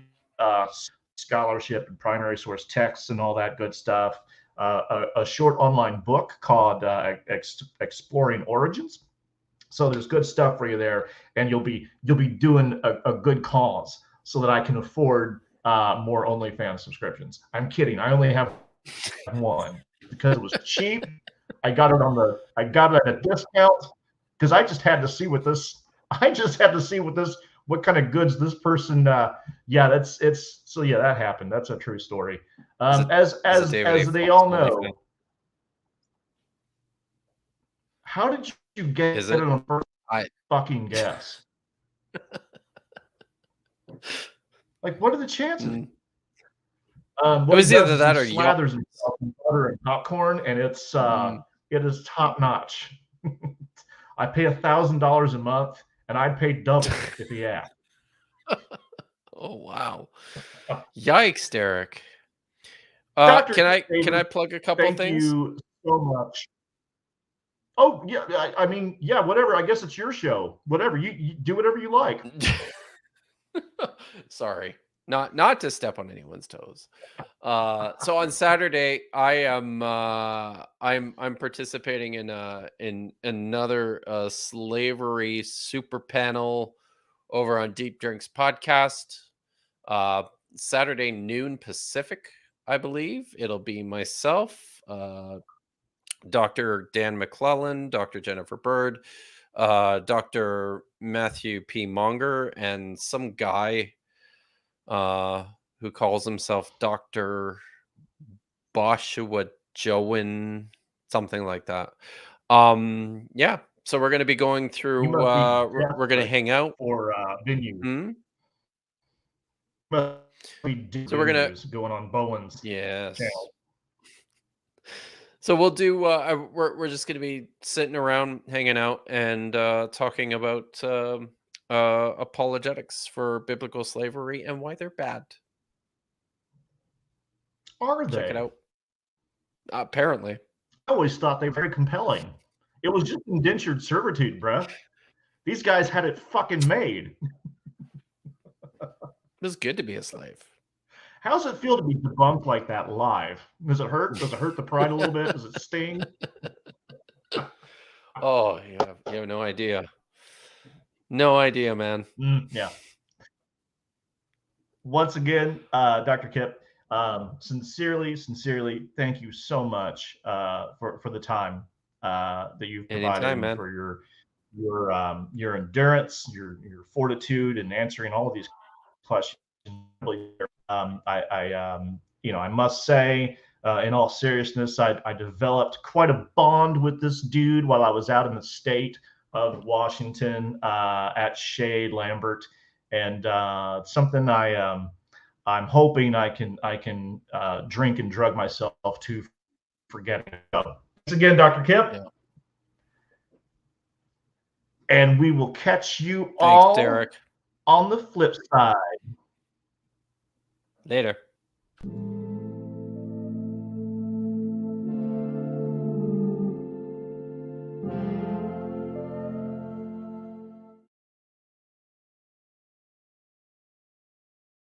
scholarship and primary source texts and all that good stuff. A short online book called Exploring Origins. So there's good stuff for you there, and you'll be doing a good cause so that I can afford more OnlyFans subscriptions. I'm kidding. I only have one because it was cheap. I got it at a discount because I just had to see what this. I just had to see what kind of goods this person. Yeah, that happened. That's a true story. As they all know, how did you get Is it it? on first I fucking guess? Like, what are the chances? Mm. It What he was does either is he that or yacht. slathers himself in butter and popcorn, and it is top notch. I pay $1,000 a month, and I'd pay double if he asked. Oh wow. Yikes, Derek. Doctor Can I David, plug a couple thank things? you so much. Oh yeah, I mean, yeah, whatever. I guess it's your show. Whatever you do, whatever you like. Sorry. Not to step on anyone's toes. So on Saturday, I'm participating in another slavery super panel over on Deep Drinks podcast. Saturday noon Pacific, I believe. It'll be myself, Dr. Dan McClellan, Dr. Jennifer Bird, Dr. Matthew P. Monger, and some guy who calls himself Dr. Boshua Joan, something like that. Yeah. So we're going to be going You through. must be We're going to desperate hang out. for venues. Hmm? Must be So we're gonna. venues going on Bowen's Yes. channel. So we'll do. We're just going to be sitting around, hanging out, and talking about apologetics for biblical slavery and why they're bad. Are Check it they? out. Apparently, it I always thought they were very compelling. It was just indentured servitude, bruh. These guys had it fucking made. was good to be a slave. How does it feel to be debunked like that live? Does it hurt? Does it hurt the pride a little bit? Does it sting? Oh, you have no idea. No idea, man. Yeah. Once again, Dr. Kipp, sincerely, thank you so much for the time that you've provided Anytime, and man. for your endurance, your fortitude, and answering all of these questions. I must say, in all seriousness, I developed quite a bond with this dude while I was out in the state of Washington at Shade Lambert, and something I'm hoping I can drink and drug myself to forgetting. Thanks again, Dr. Kipp. Yeah. And we will catch you Thanks, all Derek. on the flip side. Later.